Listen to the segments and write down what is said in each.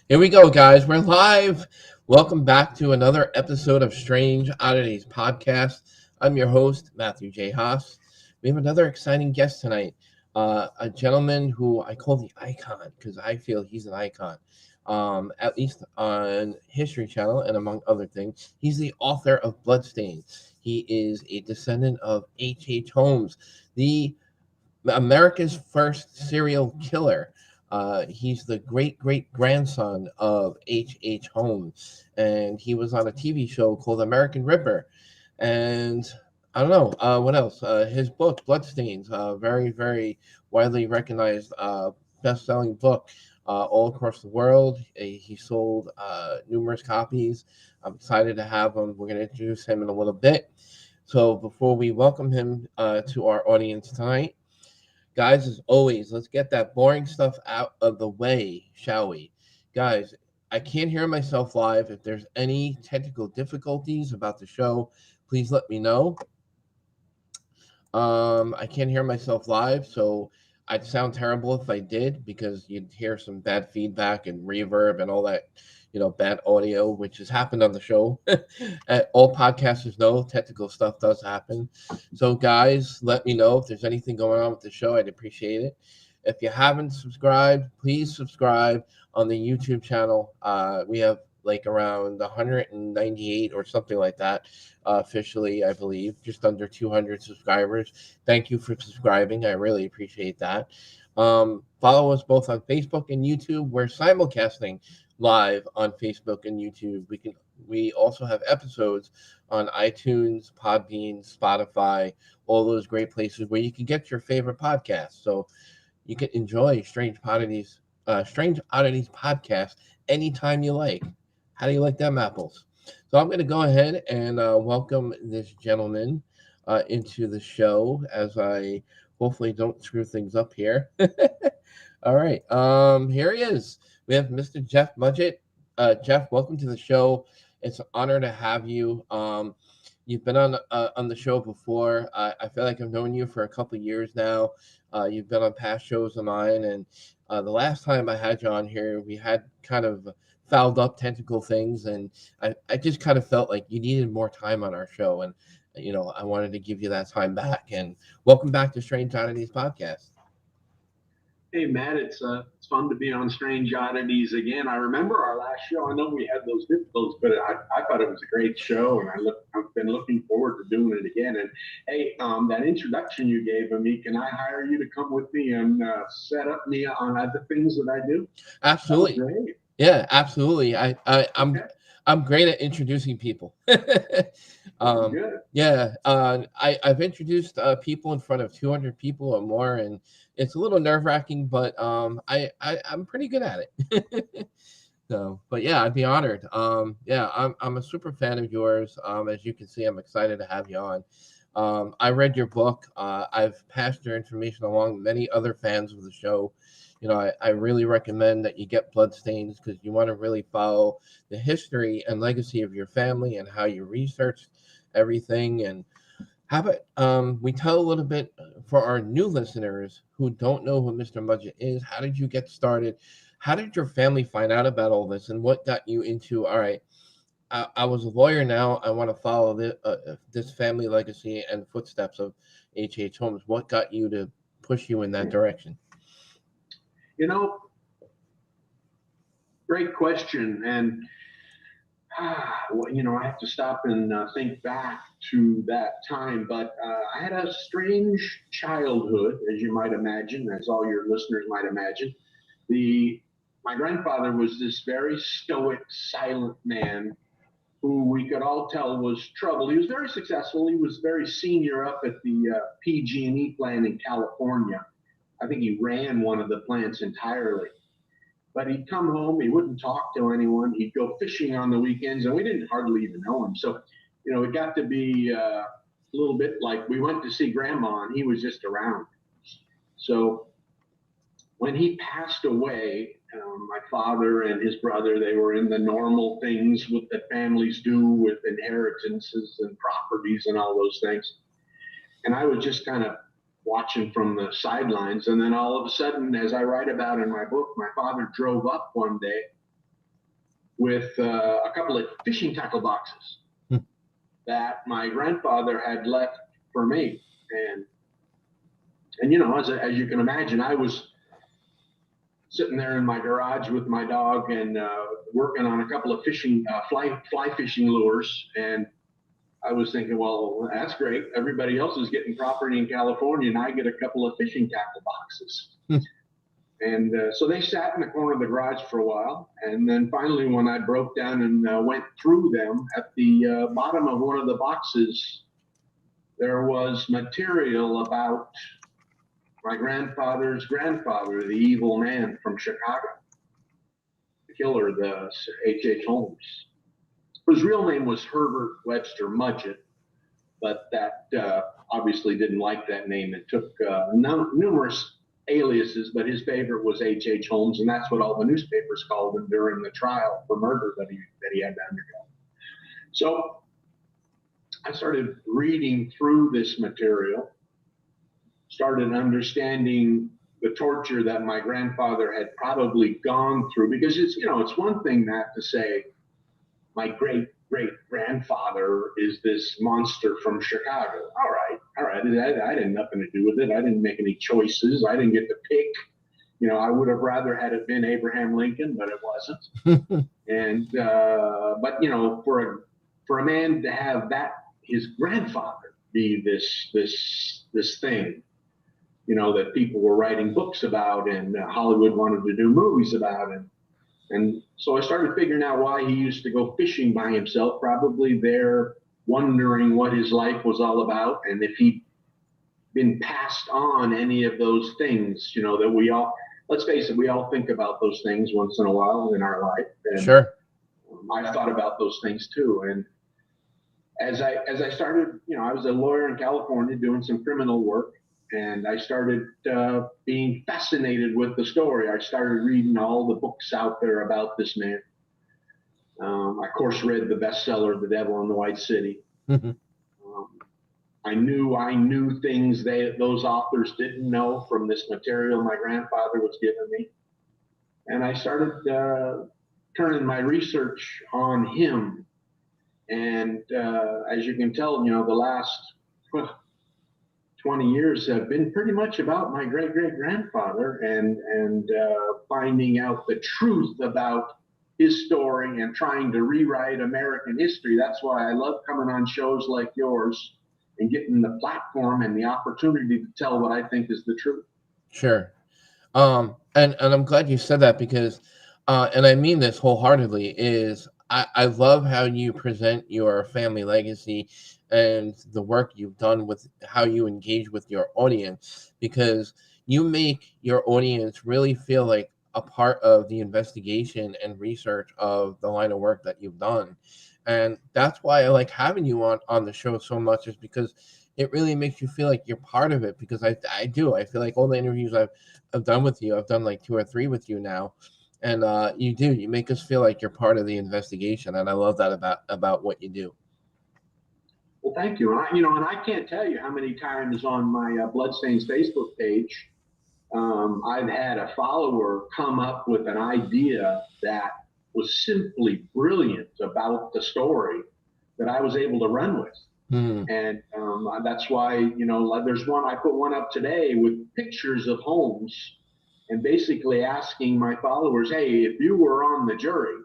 Here we go, guys. We're live. Welcome back to another episode of Strange Oddities Podcast. I'm your host, Matthew J. Haas. We have another exciting guest tonight, a gentleman who I call the icon because I feel he's an icon, at least on History Channel and among other things. He's the author of Bloodstains. He is a descendant of H. Holmes, the America's first serial killer. He's the great grandson of H. Holmes, and he was on a TV show called American Ripper. And I don't know what else. His book Bloodstains, very widely recognized best-selling book all across the world. He sold numerous copies. I'm excited to have him. We're going to introduce him in a little bit. So before we welcome him to our audience tonight, guys, as always, let's get that boring stuff out of the way, shall we? Guys, I can't hear myself live. If there's any technical difficulties about the show, please let me know. I can't hear myself live, so I'd sound terrible if I did because you'd hear some bad feedback and reverb and all that, bad audio, which has happened on the show. All podcasters know technical stuff does happen. So, guys, let me know if there's anything going on with the show. I'd appreciate it. If you haven't subscribed, please subscribe on the YouTube channel. We have like around 198 or something like that officially, I believe, just under 200 subscribers. Thank you for subscribing. I really appreciate that. Follow us both on Facebook and YouTube. We're simulcasting live on Facebook and YouTube. We also have episodes on iTunes, Podbean, Spotify, all those great places where you can get your favorite podcasts. So you can enjoy Strange Oddities podcast anytime you like. How do you like them apples? So I'm going to go ahead and welcome this gentleman into the show as I hopefully don't screw things up here. All right. Here he is. We have Mr. Jeff Mudgett. Jeff, welcome to the show. It's an honor to have you. You've been on the show before. I feel like I've known you for a couple of years now. You've been on past shows of mine, and the last time I had you on here, we had kind of fouled up technical things, and I just kind of felt like you needed more time on our show, and I wanted to give you that time back. And welcome back to Strange Oddities Podcast. Hey Matt, it's fun to be on Strange Oddities again. I remember our last show. I know we had those difficulties, but I thought it was a great show, and I've been looking forward to doing it again. And hey, that introduction you gave me, can I hire you to come with me and set up me on the things that I do? Absolutely. That was great. Yeah, absolutely. I'm Okay. I'm great at introducing people. Good. Yeah, I've introduced people in front of 200 people or more, and it's a little nerve wracking, but I'm pretty good at it. So, but yeah, I'd be honored. Yeah, I'm a super fan of yours. As you can see, I'm excited to have you on. I read your book. I've passed your information along to many other fans of the show. I really recommend that you get Bloodstains because you want to really follow the history and legacy of your family and how you researched everything. And how about we tell a little bit for our new listeners who don't know who Mr. Mudgett is? How did you get started? How did your family find out about all this? And what got you into, all right, I was a lawyer now. I want to follow this family legacy and footsteps of H. Holmes. What got you to push you in that direction? You know, great question. And I have to stop and think back to that time. But I had a strange childhood, as you might imagine, as all your listeners might imagine. My grandfather was this very stoic, silent man who we could all tell was trouble. He was very successful. He was very senior up at the PG&E plant in California. I think he ran one of the plants entirely. But he'd come home, he wouldn't talk to anyone. He'd go fishing on the weekends, and we didn't hardly even know him. So, it got to be a little bit like we went to see grandma, and he was just around. So when he passed away, my father and his brother, they were in the normal things that families do with inheritances and properties and all those things. And I was just kind of watching from the sidelines. And then all of a sudden, as I write about in my book, my father drove up one day with a couple of fishing tackle boxes that my grandfather had left for me. And you know, as you can imagine, I was sitting there in my garage with my dog and working on a couple of fishing fly fishing lures. And I was thinking, well, that's great. Everybody else is getting property in California, and I get a couple of fishing tackle boxes. And so they sat in the corner of the garage for a while. And then finally, when I broke down and went through them, at the bottom of one of the boxes, there was material about my grandfather's grandfather, the evil man from Chicago, the killer, the H.H. Holmes. His real name was Herbert Webster Mudgett, but that obviously didn't like that name. It took numerous aliases, but his favorite was H.H. Holmes, and that's what all the newspapers called him during the trial for murder that he had to undergo. So I started reading through this material, started understanding the torture that my grandfather had probably gone through, because it's, you know, it's one thing, Matt, to say my great-great-grandfather is this monster from Chicago. All right, I had nothing to do with it. I didn't make any choices. I didn't get to pick. You know, I would have rather had it been Abraham Lincoln, but it wasn't. And but you know, for a man to have that, his grandfather, be this thing, you know, that people were writing books about, and Hollywood wanted to do movies about, and so I started figuring out why he used to go fishing by himself, probably there wondering what his life was all about, and if he'd been passed on any of those things, you know, that we all, let's face it, we all think about those things once in a while in our life. And sure. I thought about those things too. And as I started, you know, I was a lawyer in California doing some criminal work, and I started being fascinated with the story. I started reading all the books out there about this man. I, of course, read the bestseller, The Devil in the White City. I knew things those authors didn't know from this material my grandfather was giving me. And I started turning my research on him. And as you can tell, you know, the last 20 years have been pretty much about my great-great-grandfather and finding out the truth about his story and trying to rewrite American history. That's why I love coming on shows like yours and getting the platform and the opportunity to tell what I think is the truth. Sure. And I'm glad you said that, because and I mean this wholeheartedly, is I love how you present your family legacy and the work you've done with how you engage with your audience, because you make your audience really feel like a part of the investigation and research of the line of work that you've done. And that's why I like having you on the show so much, is because it really makes you feel like you're part of it. Because I do. I feel like all the interviews I've done with you, I've done like 2 or 3 with you now. And you make us feel like you're part of the investigation. And I love that about what you do. Well, thank you. And I can't tell you how many times on my Bloodstains Facebook page, I've had a follower come up with an idea that was simply brilliant about the story that I was able to run with. And that's why, you know, there's one, I put one up today with pictures of Holmes and basically asking my followers, hey, if you were on the jury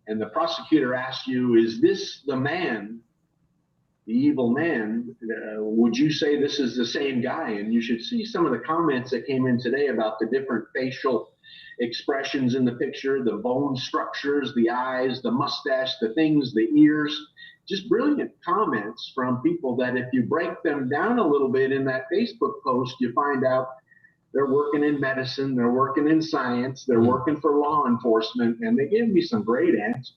and the prosecutor asked you, is this the man, the evil man, would you say this is the same guy? And you should see some of the comments that came in today about the different facial expressions in the picture, the bone structures, the eyes, the mustache, the things, the ears. Just brilliant comments from people that if you break them down a little bit in that Facebook post, you find out they're working in medicine, they're working in science, they're working for law enforcement, and they gave me some great answers.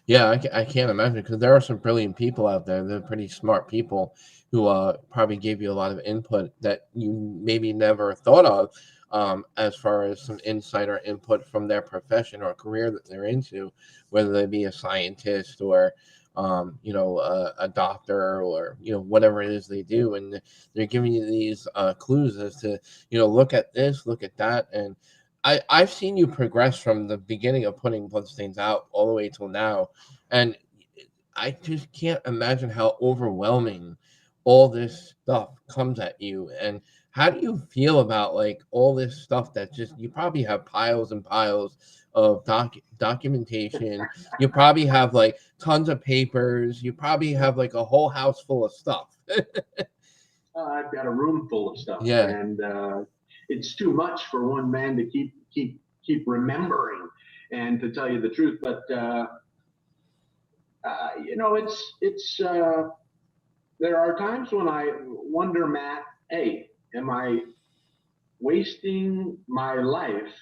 Yeah, I can't imagine, because there are some brilliant people out there. They're pretty smart people who probably gave you a lot of input that you maybe never thought of as far as some insight or input from their profession or career that they're into, whether they be a scientist or a doctor or whatever it is they do, and they're giving you these clues as to look at this, look at that, and I've seen you progress from the beginning of putting Bloodstains out all the way till now, and I just can't imagine how overwhelming all this stuff comes at you. And how do you feel about like all this stuff that just you probably have piles and piles of documentation. You probably have like tons of papers. You probably have like a whole house full of stuff. I've got a room full of stuff, Yeah. and it's too much for one man to keep remembering. And to tell you the truth, but it's there are times when I wonder, Matt, hey, am I wasting my life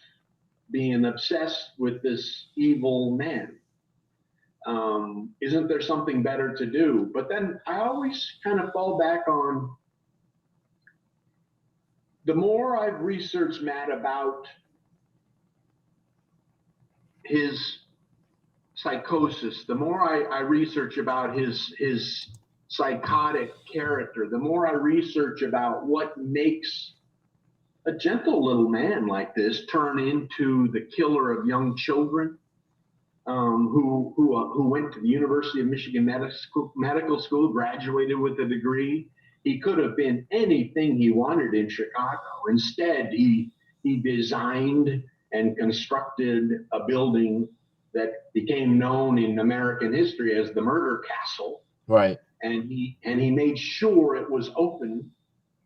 being obsessed with this evil man? Isn't there something better to do? But then I always kind of fall back on the more I've researched, Matt, about his psychosis, the more I research about his psychotic character, the more I research about what makes a gentle little man like this turn into the killer of young children, who went to the University of Michigan Medical School, graduated with a degree. He could have been anything he wanted in Chicago. Instead, he designed and constructed a building that became known in American history as the Murder Castle. Right. And he made sure it was open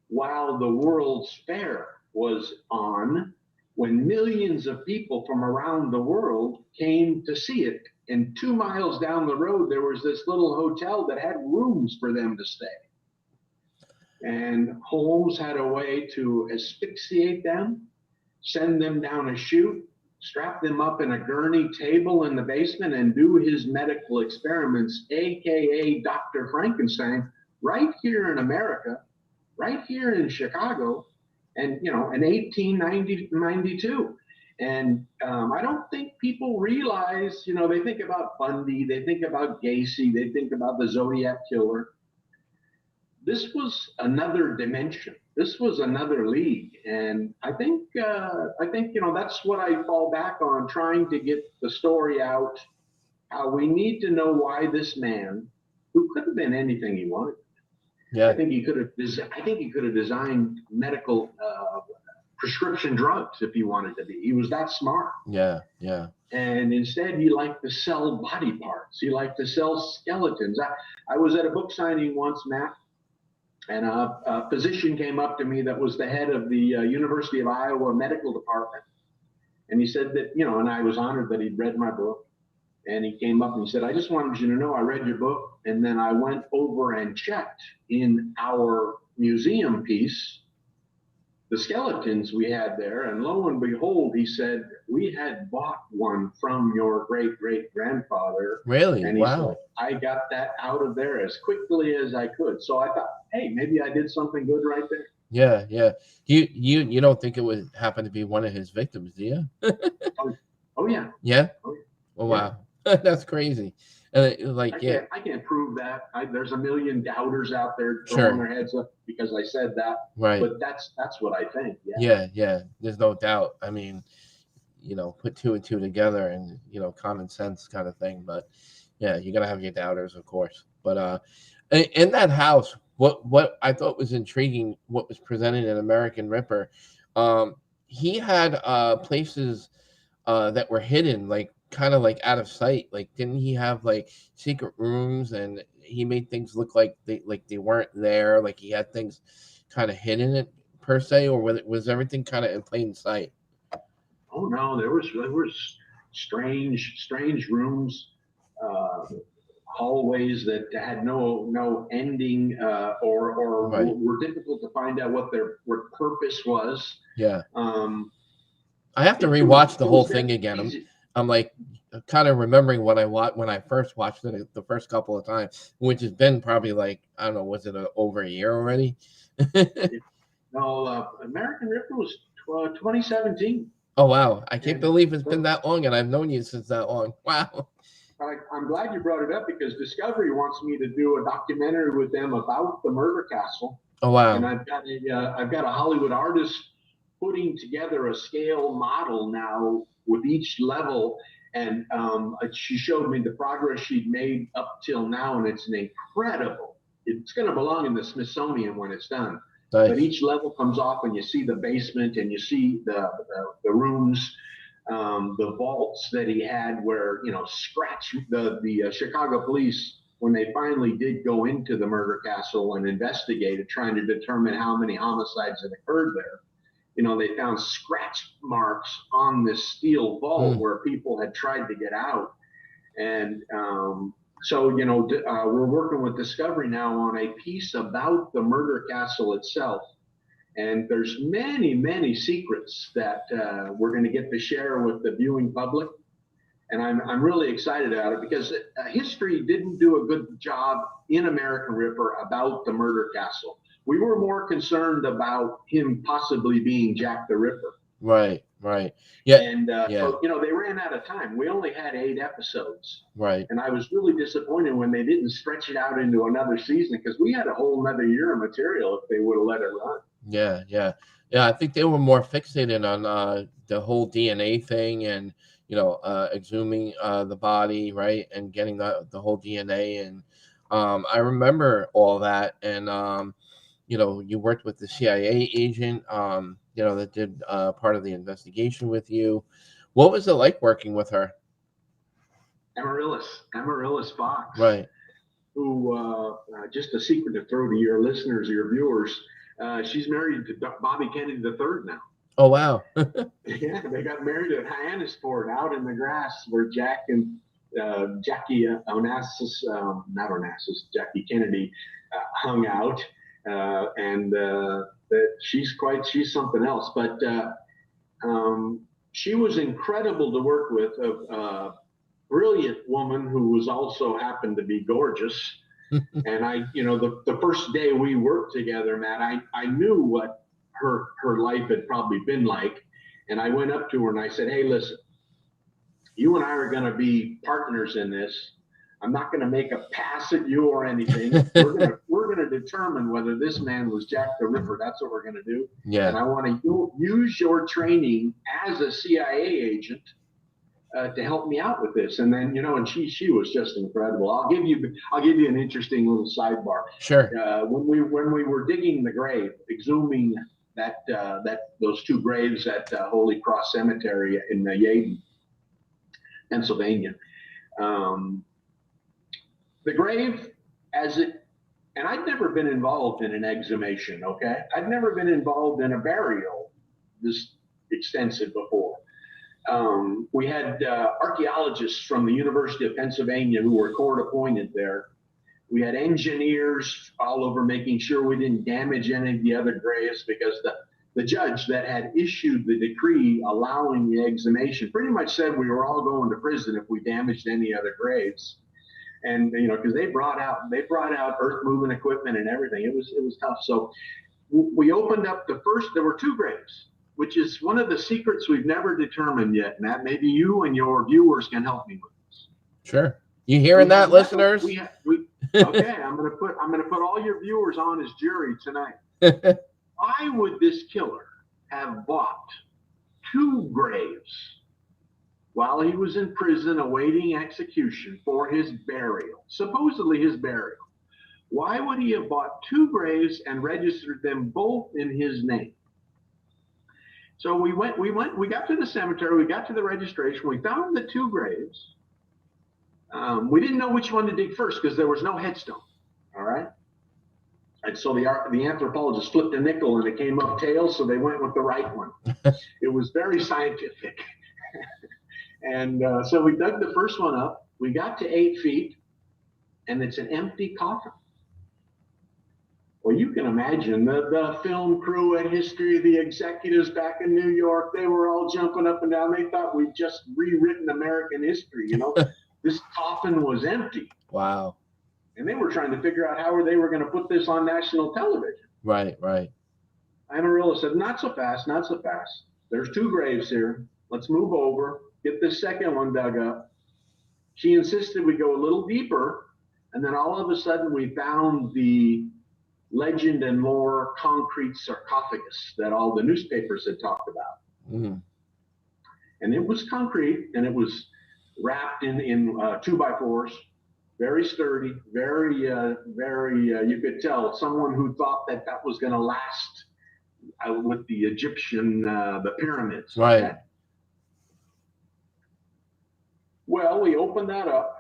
while the World's Fair was on, when millions of people from around the world came to see it. And 2 miles down the road, there was this little hotel that had rooms for them to stay. And Holmes had a way to asphyxiate them, send them down a chute, strap them up in a gurney table in the basement, and do his medical experiments, AKA Dr. Frankenstein, right here in America, right here in Chicago, and in 1892. And I don't think people realize, they think about Bundy, they think about Gacy, they think about the Zodiac Killer. This was another dimension. This was another league, and I think that's what I fall back on, trying to get the story out. How we need to know why this man, who could have been anything he wanted. Yeah. I think he could have designed medical prescription drugs if he wanted to be. He was that smart. Yeah. Yeah. And instead, he liked to sell body parts. He liked to sell skeletons. I was at a book signing once, Matt, and a physician came up to me that was the head of the University of Iowa medical department. And he said that, and I was honored that he'd read my book. And he came up and he said, I just wanted you to know I read your book. And then I went over and checked in our museum piece the skeletons we had there. And lo and behold, he said, we had bought one from your great-great-grandfather. Really? And he Wow. said, I got that out of there as quickly as I could. So I thought, hey, maybe I did something good right there. Yeah, yeah. You don't think it would happen to be one of his victims, do you? Oh yeah. Yeah? Oh, yeah. Oh, wow. That's crazy. And I can't prove that. There's a million doubters out there throwing their heads up because I said that. Right. But that's what I think. Yeah. There's no doubt. I mean, put 2 and 2 together and, common sense kind of thing. But yeah, you're going to have your doubters, of course. But in that house, what I thought was intriguing, what was presented in American Ripper, he had places that were hidden, like kind of like out of sight. Like, didn't he have like secret rooms, and he made things look like they weren't there, like he had things kind of hidden it per se, or was everything kind of in plain sight? Oh no, there was strange rooms, hallways that had no ending, or Right. were difficult to find out what their purpose was. Yeah. I have to rewatch the whole thing again. I'm like kind of remembering what I watched when I first watched it the first couple of times, which has been probably like, I don't know, was it over a year already? No, American Ripper was 2017. Oh, wow. I can't And believe it's been that long, and I've known you since that long. Wow. I'm glad you brought it up because Discovery wants me to do a documentary with them about the murder castle. Oh, wow. And I've got a Hollywood artist putting together a scale model now with each level. And she showed me the progress she'd made up till now, and it's an incredible. It's going to belong in the Smithsonian when it's done. But Nice. each level comes off, and you see the basement, and you see the rooms, the vaults that he had, where scratch the Chicago police, when they finally did go into the murder castle and investigated, trying to determine how many homicides had occurred there. They found scratch marks on this steel vault where people had tried to get out. And we're working with Discovery now on a piece about the murder castle itself. And there's many, many secrets that we're going to get to share with the viewing public. And I'm really excited about it because history didn't do a good job in American Ripper about the murder castle. We were more concerned about him possibly being Jack the Ripper. Right, right. Yeah. And yeah. so, they ran out of time. We only had 8 episodes. Right. And I was really disappointed when they didn't stretch it out into another season, because we had a whole another year of material if they would have let it run. Yeah, yeah. Yeah, I think they were more fixated on the whole DNA thing and, exhuming the body, right, and getting the whole DNA. And I remember all that. And, you worked with the CIA agent, that did part of the investigation with you. What was it like working with her? Amaryllis Fox. Right. Who, just a secret to throw to your listeners, your viewers, she's married to Bobby Kennedy III now. Oh, wow. Yeah, they got married at Hyannisport out in the grass where Jack and Jackie Onassis, not Onassis, Jackie Kennedy hung out. And she's something else. But she was incredible to work with, a brilliant woman who was also happened to be gorgeous. And the first day we worked together, Matt, I knew what her life had probably been like. And I went up to her and I said, "Hey, listen, you and I are going to be partners in this. I'm not going to make a pass at you or anything. We're going to determine whether this man was Jack the Ripper. That's what we're going to do. Yeah. And I want to use your training as a CIA agent to help me out with this." And then, and she was just incredible. I'll give you an interesting little sidebar. Sure. When we were digging the grave, exhuming those 2 graves at Holy Cross Cemetery in Yeadon, Pennsylvania. The grave, and I'd never been involved in an exhumation, okay? I'd never been involved in a burial this extensive before. We had archaeologists from the University of Pennsylvania who were court appointed there. We had engineers all over making sure we didn't damage any of the other graves, because the judge that had issued the decree allowing the exhumation pretty much said we were all going to prison if we damaged any other graves. And because they brought out earth moving equipment and everything. It was tough. So we opened up there were 2 graves, which is one of the secrets we've never determined yet, Matt. Maybe you and your viewers can help me with this. Sure. You hearing that, listeners? Okay, I'm gonna put all your viewers on as jury tonight. Why would this killer have bought 2 graves while he was in prison awaiting execution for his burial, supposedly his burial? Why would he have bought 2 graves and registered them both in his name? So we got to the cemetery, we got to the registration, we found the 2 graves. We didn't know which one to dig first because there was no headstone. All right. And so the anthropologist flipped a nickel and it came up tails, so they went with the right one. It was very scientific. And so we dug the first one up. We got to 8 feet, and it's an empty coffin. Well, you can imagine the film crew at History, the executives back in New York, they were all jumping up and down. They thought we'd just rewritten American history, This coffin was empty. Wow. And they were trying to figure out how they were going to put this on national television. Right, right. Amarillo said, not so fast, not so fast. There's 2 graves here. Let's move over, get this second one dug up. She insisted we go a little deeper, and then all of a sudden we found the legend and lore concrete sarcophagus that all the newspapers had talked about. Mm. And it was concrete, and it was wrapped in 2x4s, very sturdy, very, you could tell someone who thought that was going to last with the Egyptian, the pyramids. Right. Okay? Well, we opened that up,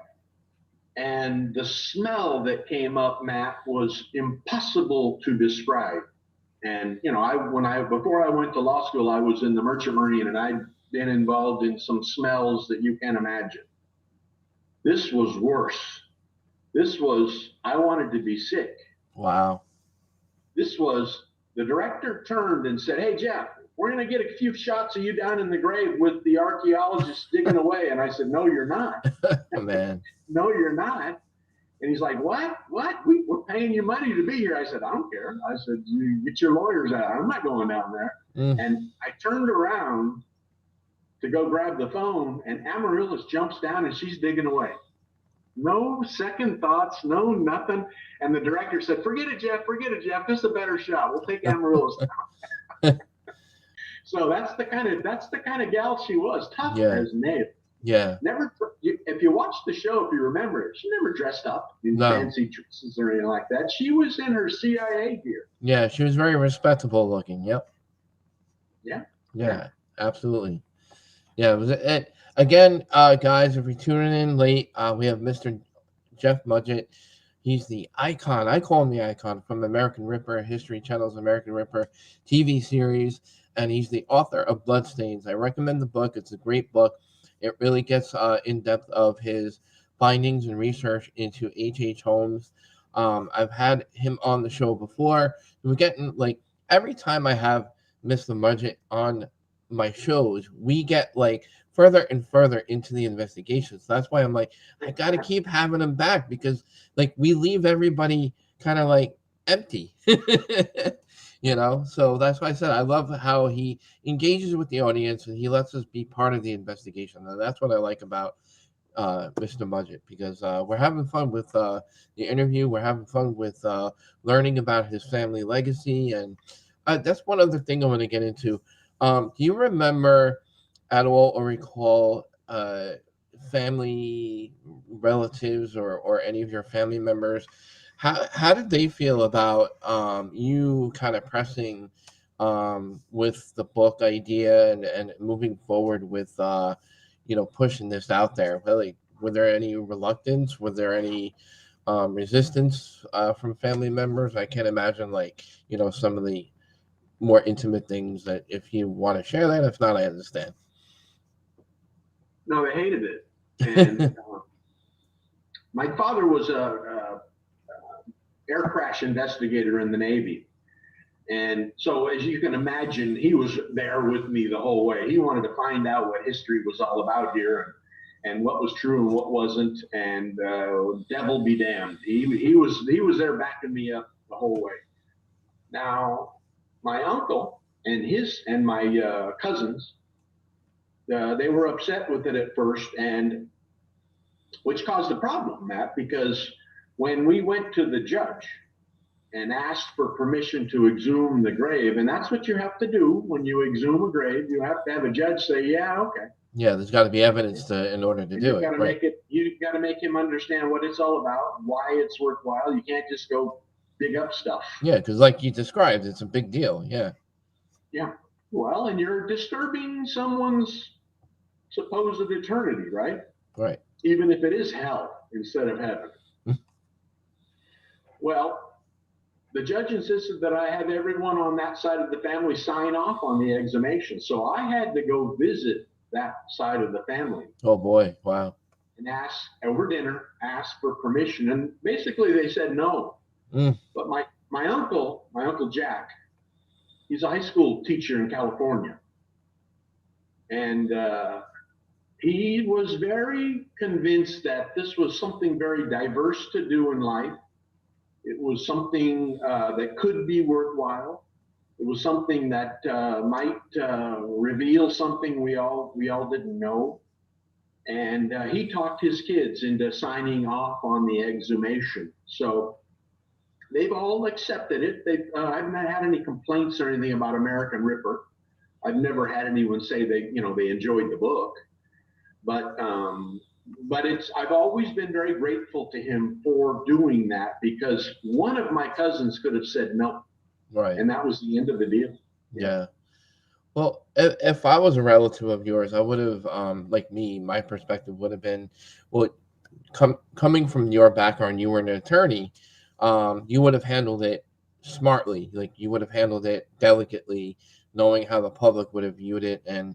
and the smell that came up, Matt, was impossible to describe. And you know, before I went to law school, I was in the Merchant Marine, and I'd been involved in some smells that you can't imagine. This was worse. I wanted to be sick. Wow. The director turned and said, "Hey, Jeff, we're going to get a few shots of you down in the grave with the archaeologists digging away." And I said, "No, you're not." Oh, man. "No, you're not." And he's like, "What? We're paying you money to be here." I said, "I don't care." I said, "You get your lawyers out. I'm not going down there." And I turned around to go grab the phone, and Amaryllis jumps down and she's digging away. No second thoughts, no nothing. And the director said, forget it, Jeff. This is a better shot. We'll take Amaryllis down." So that's the kind of gal she was, tough as nails. Yeah. Never, if you watch the show, if you remember it, she never dressed up in fancy dresses or anything like that. She was in her CIA gear. Yeah, she was very respectable looking. Yep. Yeah. Absolutely. Yeah, it was it. Again, guys, if you're tuning in late, we have Mr. Jeff Mudgett. He's the icon. I call him the icon from American Ripper, History Channel's American Ripper TV series, and he's the author of Bloodstains. I recommend the book. It's a great book. It really gets in depth of his findings and research into H.H. Holmes. I've had him on the show before. We're getting, like, every time I have Mr. Mudgett on my shows, we get like further and further into the investigations. That's why I'm like, I gotta keep having him back, because like we leave everybody kind of like empty. You know, so that's why I said I love how he engages with the audience and he lets us be part of the investigation. And that's what I like about Mr. Mudgett, because we're having fun with the interview. We're having fun with learning about his family legacy, and that's one other thing I want to get into. Do you remember at all or recall family relatives or any of your family members? How did they feel about you kind of pressing with the book idea and moving forward with pushing this out there? Really, were there any reluctance? Was there any resistance from family members? I can't imagine some of the more intimate things that if you want to share that. If not, I understand. No, they hated it. And my father was a air crash investigator in the Navy. And so, as you can imagine, he was there with me the whole way. He wanted to find out what history was all about here and what was true and what wasn't. And devil be damned. He was there backing me up the whole way. Now, my uncle and my cousins, they were upset with it at first, and which caused a problem, Matt, because when we went to the judge and asked for permission to exhume the grave, and that's what you have to do when you exhume a grave, you have to have a judge say, yeah, okay. Yeah, there's got to be evidence in order to do it. Right. You've got to make him understand what it's all about, why it's worthwhile. You can't just go dig up stuff. Yeah, because like you described, it's a big deal. Yeah. Yeah. Well, and you're disturbing someone's supposed eternity, right? Right. Even if it is hell instead of heaven. Well, the judge insisted that I have everyone on that side of the family sign off on the exhumation. So I had to go visit that side of the family. Oh, boy. Wow. And over dinner, ask for permission. And basically they said no. But my uncle Jack, he's a high school teacher in California. And he was very convinced that this was something very diverse to do in life. It was something that could be worthwhile. it was something that might reveal something we all didn't know. And he talked his kids into signing off on the exhumation. So they've all accepted it. I've not had any complaints or anything about American Ripper. I've never had anyone say they enjoyed the book, but I've always been very grateful to him for doing that, because one of my cousins could have said no, Right. and that was the end of the deal. Yeah. Well, if I was a relative of yours, I would have, like me, my perspective would have been, well, coming from your background, you were an attorney, you would have handled it smartly. Like you would have handled it delicately, knowing how the public would have viewed it, and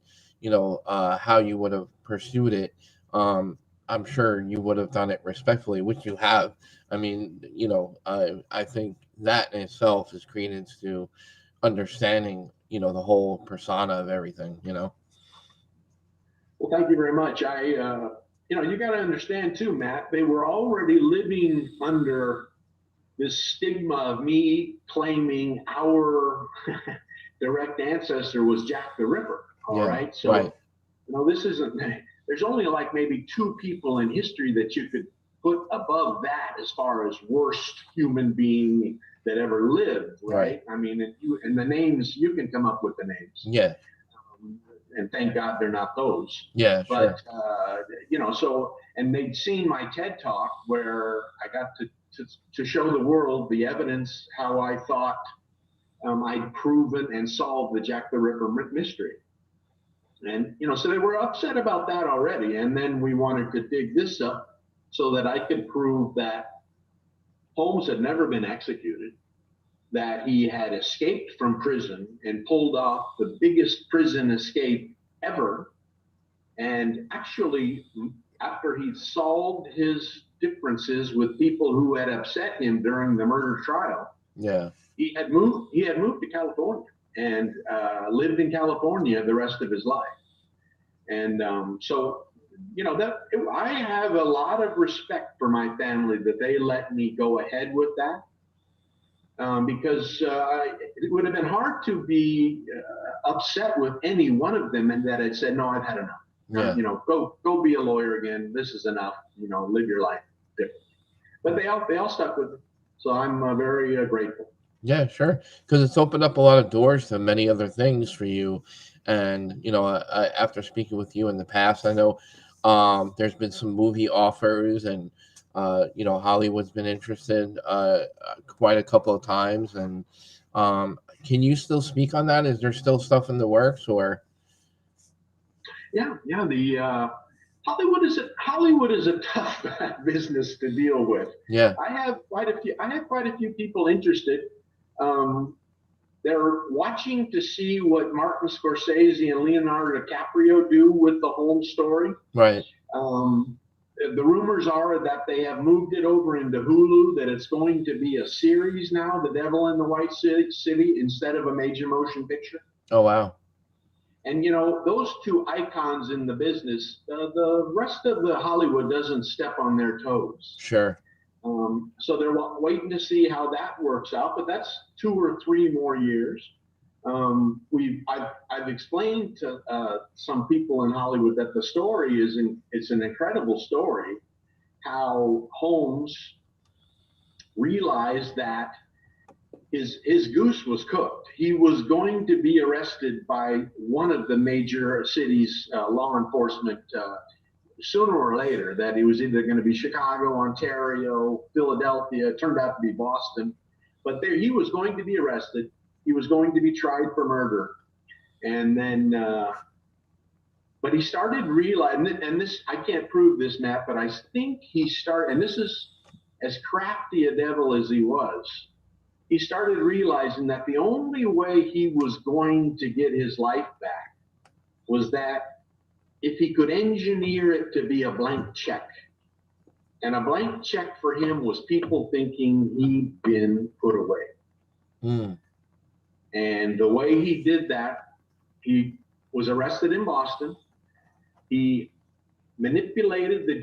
how you would have pursued it. I'm sure you would have done it respectfully, which you have. I mean, I think that in itself is credence to understanding, the whole persona of everything. Well, thank you very much. You got to understand too, Matt, they were already living under this stigma of me claiming our direct ancestor was Jack the Ripper. All Yeah, right. right. So, this isn't, there's only like maybe two people in history that you could put above that as far as worst human being that ever lived. Right. I mean, and the names, you can come up with the names. Yeah. And thank God they're not those. Yeah, but, sure. So, and they'd seen my TED talk where I got to show the world the evidence how I thought I'd proven and solved the Jack the Ripper mystery. And, so they were upset about that already. And then we wanted to dig this up so that I could prove that Holmes had never been executed, that he had escaped from prison and pulled off the biggest prison escape ever. And actually, after he'd solved his differences with people who had upset him during the murder trial, yeah, he had moved to California and lived in California the rest of his life. And so, I have a lot of respect for my family that they let me go ahead with that. Because it would have been hard to be upset with any one of them, and that had said, "No, I've had enough. yeah. Go be a lawyer again. This is enough. Live your life differently." But they all stuck with it, so I'm very grateful. Yeah, sure. Because it's opened up a lot of doors to many other things for you. And, after speaking with you in the past, I know there's been some movie offers, and, Hollywood's been interested quite a couple of times. And can you still speak on that? Is there still stuff in the works, or? Yeah. The Hollywood is a tough business to deal with. Yeah. I have quite a few people interested. They're watching to see what Martin Scorsese and Leonardo DiCaprio do with the Holmes story. Right. The rumors are that they have moved it over into Hulu, that it's going to be a series now, The Devil in the White City, instead of a major motion picture. Oh, wow. And, those two icons in the business, the rest of the Hollywood doesn't step on their toes. Sure. So they're waiting to see how that works out, but that's 2 or 3 more years. I've explained to some people in Hollywood that the story it's an incredible story, how Holmes realized that his goose was cooked. He was going to be arrested by one of the major cities' law enforcement sooner or later, that he was either going to be Chicago, Ontario, Philadelphia. It turned out to be Boston. But he was going to be arrested. He was going to be tried for murder. And then, but he started realizing, and this, I can't prove this, Matt, but I think he started, and this is as crafty a devil as he was, he started realizing that the only way he was going to get his life back was that if he could engineer it to be a blank check. And a blank check for him was people thinking he'd been put away. Mm. And the way he did that, he was arrested in Boston. He manipulated the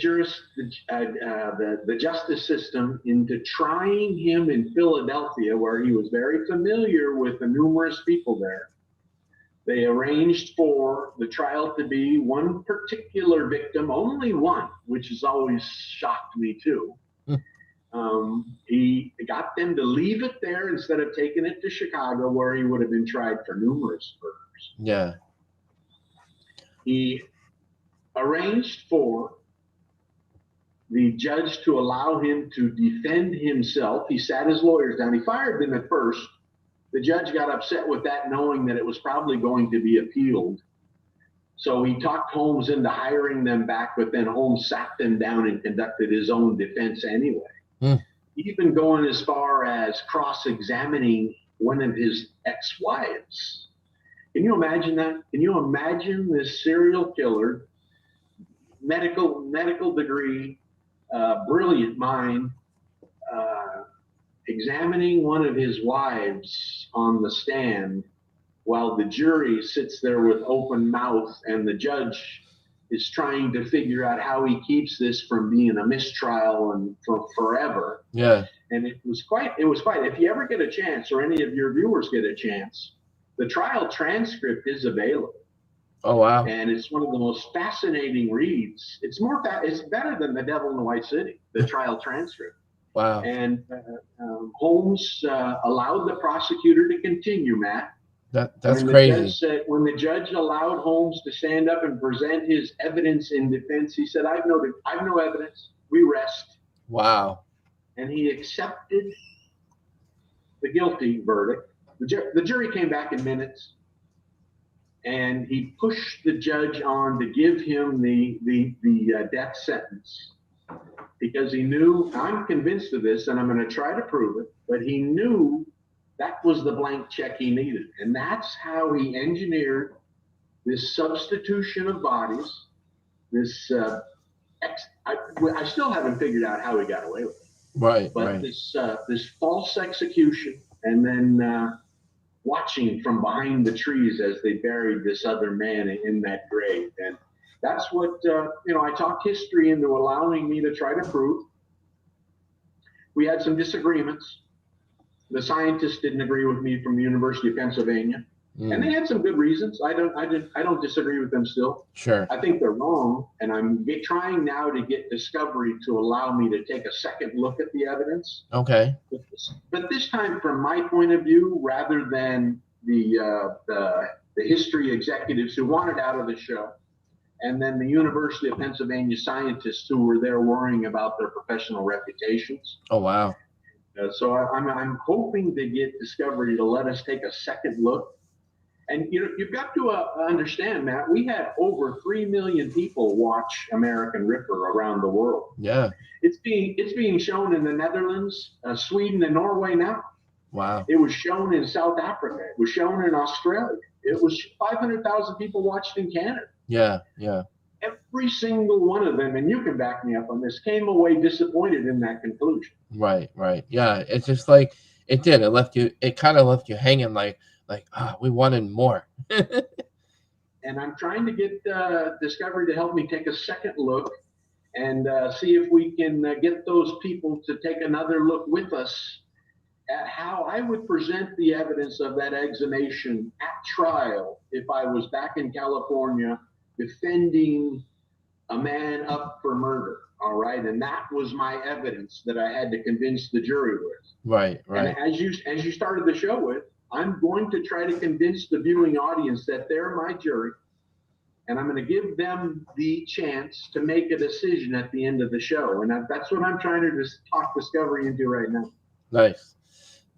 justice system into trying him in Philadelphia, where he was very familiar with the numerous people there. They arranged for the trial to be one particular victim, only one, which has always shocked me too. He got them to leave it there instead of taking it to Chicago, where he would have been tried for numerous murders. Yeah. He arranged for the judge to allow him to defend himself. He sat his lawyers down. He fired them at first. The judge got upset with that, knowing that it was probably going to be appealed. So he talked Holmes into hiring them back, but then Holmes sat them down and conducted his own defense anyway. Even going as far as cross-examining one of his ex-wives. Can you imagine that? Can you imagine this serial killer, medical degree, brilliant mind, examining one of his wives on the stand while the jury sits there with open mouth and the judge is trying to figure out how he keeps this from being a mistrial and for forever. Yeah. And it was quite, if you ever get a chance, or any of your viewers get a chance, the trial transcript is available. Oh, wow. And it's one of the most fascinating reads. It's better than The Devil in the White City, the trial transcript. Wow. And Holmes allowed the prosecutor to continue, Matt. That's crazy. When the judge allowed Holmes to stand up and present his evidence in defense, he said, I've no evidence. We rest. Wow. And he accepted the guilty verdict. The jury came back in minutes, and he pushed the judge on to give him the death sentence, because he knew, I'm convinced of this and I'm going to try to prove it, but he knew that was the blank check he needed. And that's how he engineered this substitution of bodies, this I still haven't figured out how he got away with it. Right. But right. This false execution, and then watching from behind the trees as they buried this other man in that grave. And that's what, I talked history into allowing me to try to prove. We had some disagreements. The scientists didn't agree with me from the University of Pennsylvania. And they had some good reasons. I don't disagree with them still. Sure. I think they're wrong, and I'm trying now to get Discovery to allow me to take a second look at the evidence. Okay. But this time, from my point of view, rather than the history executives who wanted out of the show, and then the University of Pennsylvania scientists who were there worrying about their professional reputations. Oh, wow. So I'm hoping to get Discovery to let us take a second look. And you've got to understand, Matt, we had over 3 million people watch American Ripper around the world. Yeah. It's being shown in the Netherlands, Sweden, and Norway now. Wow. It was shown in South Africa. It was shown in Australia. It was 500,000 people watched in Canada. Yeah. Yeah. Every single one of them, and you can back me up on this, came away disappointed in that conclusion. Right. Right. Yeah. It's just like it did. It kind of left you hanging like, we wanted more. And I'm trying to get Discovery to help me take a second look and see if we can get those people to take another look with us at how I would present the evidence of that exhumation at trial if I was back in California defending a man up for murder. All right. And that was my evidence that I had to convince the jury with. Right. Right. And as you started the show with, I'm going to try to convince the viewing audience that they're my jury, and I'm going to give them the chance to make a decision at the end of the show. And that's what I'm trying to just talk Discovery into right now. Nice.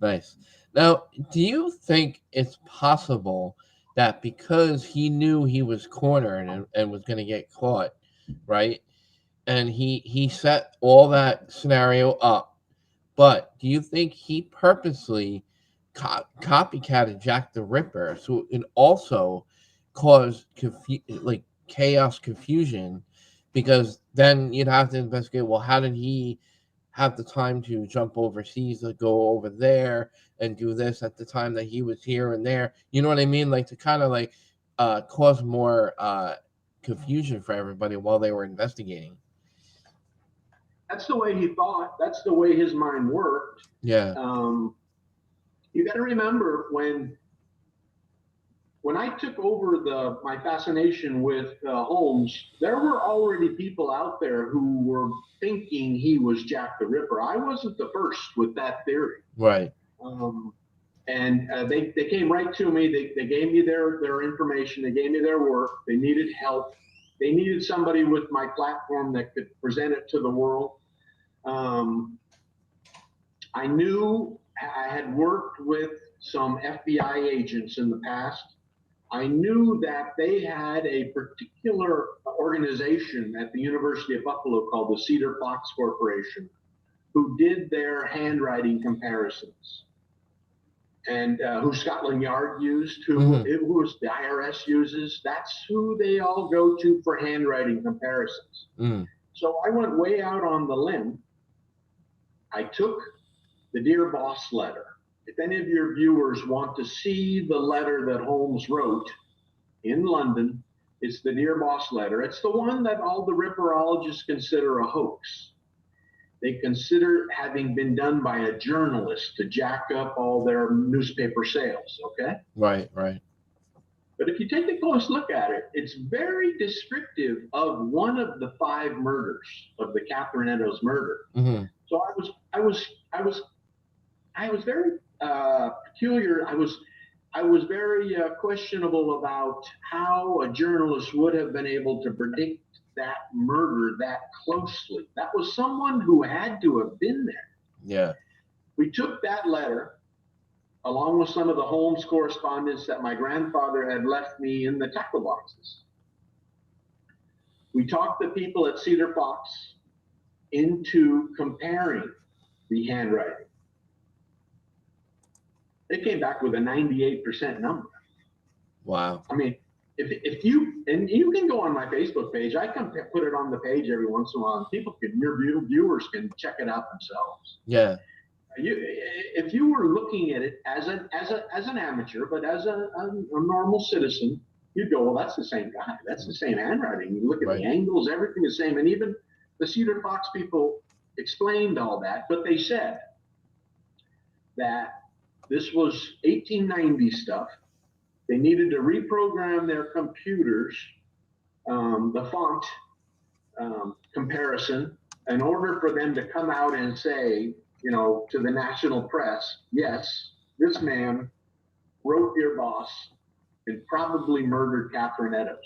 Nice. Now, do you think it's possible that because he knew he was cornered and was going to get caught, right, and he set all that scenario up, but do you think he purposely copycatted Jack the Ripper so it can also cause chaos, confusion, because then you'd have to investigate, well, how did he have the time to jump overseas to go over there and do this at the time that he was here and there? You know what I mean? Like to kind of cause more confusion for everybody while they were investigating. That's the way he thought. That's the way his mind worked. Yeah. You got to remember when I took over my fascination with Holmes, there were already people out there who were thinking he was Jack the Ripper. I wasn't the first with that theory. Right. And they came right to me. They gave me their information. They gave me their work. They needed help. They needed somebody with my platform that could present it to the world. I knew I had worked with some FBI agents in the past. I knew that they had a particular organization at the University of Buffalo called the Cedar Fox Corporation, who did their handwriting comparisons, and who Scotland Yard used, who the IRS uses. That's who they all go to for handwriting comparisons. So I went way out on the limb. I took the Dear Boss letter. If any of your viewers want to see the letter that Holmes wrote in London, it's the Dear Boss letter. It's the one that all the ripperologists consider a hoax. They consider having been done by a journalist to jack up all their newspaper sales, okay? Right, right. But if you take a close look at it, it's very descriptive of one of the 5 murders of the Catherine Eddowes murder. So I was very peculiar. I was very questionable about how a journalist would have been able to predict that murder that closely. That was someone who had to have been there. Yeah. We took that letter along with some of the Holmes correspondence that my grandfather had left me in the tackle boxes. We talked the people at Cedar Fox into comparing the handwriting. They came back with a 98% number. Wow. I mean, if you can go on my Facebook page, I can put it on the page every once in a while, and your viewers can check it out themselves. Yeah. If you were looking at it as an amateur, but as a normal citizen, you'd go, well, that's the same guy. That's the same handwriting. You look at the angles, everything is the same. And even the Cedar Fox people explained all that, but they said that this was 1890 stuff. They needed to reprogram their computers, the font comparison, in order for them to come out and say, to the national press, yes, this man wrote Dear Boss and probably murdered Catherine Eddowes,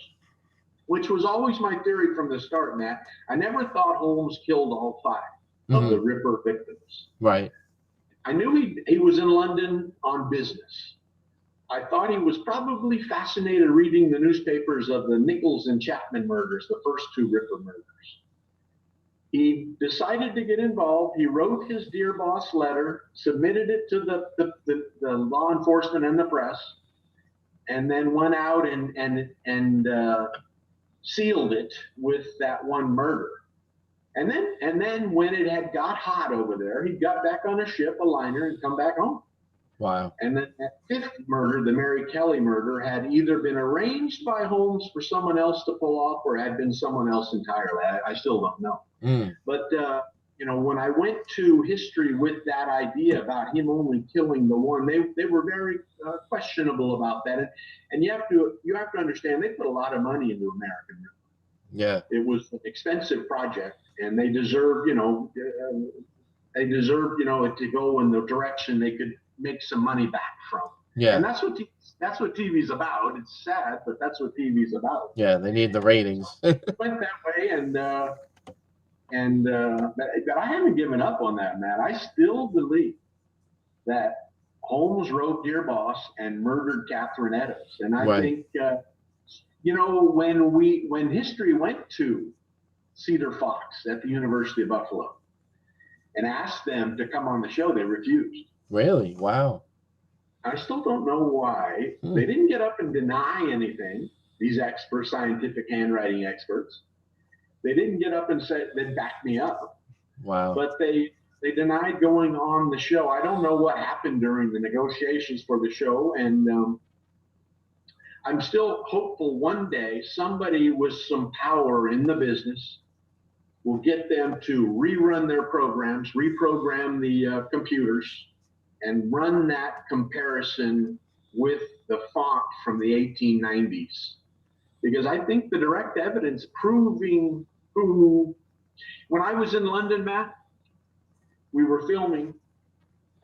which was always my theory from the start, Matt. I never thought Holmes killed all 5 of the Ripper victims. Right. I knew he was in London on business. I thought he was probably fascinated reading the newspapers of the Nichols and Chapman murders, the first 2 Ripper murders. He decided to get involved. He wrote his Dear Boss letter, submitted it to the law enforcement and the press, and then went out and sealed it with that one murder. And then when it had got hot over there, he got back on a ship, a liner, and come back home. Wow. And then that 5th murder, the Mary Kelly murder, had either been arranged by Holmes for someone else to pull off or had been someone else entirely. I still don't know. But, when I went to history with that idea about him only killing the one, they were very questionable about that. And you have to understand, they put a lot of money into American Ripper. Yeah. It was an expensive project, and they deserved, it to go in the direction they could make some money back from. Yeah. And that's what TV's about. It's sad, but that's what TV's about. Yeah, they need the ratings. It went that way, but I haven't given up on that, Matt. I still believe that Holmes wrote Dear Boss and murdered Catherine Eddowes. And I think, when history went to Cedar Fox at the University of Buffalo and asked them to come on the show, they refused. Really? Wow. I still don't know why. They didn't get up and deny anything, these experts, scientific handwriting experts. They didn't get up and say, they backed me up. Wow. But they denied going on the show. I don't know what happened during the negotiations for the show. And I'm still hopeful one day somebody with some power in the business will get them to rerun their programs, reprogram the computers, and run that comparison with the font from the 1890s. Because I think the direct evidence proving who, when I was in London, Matt, we were filming,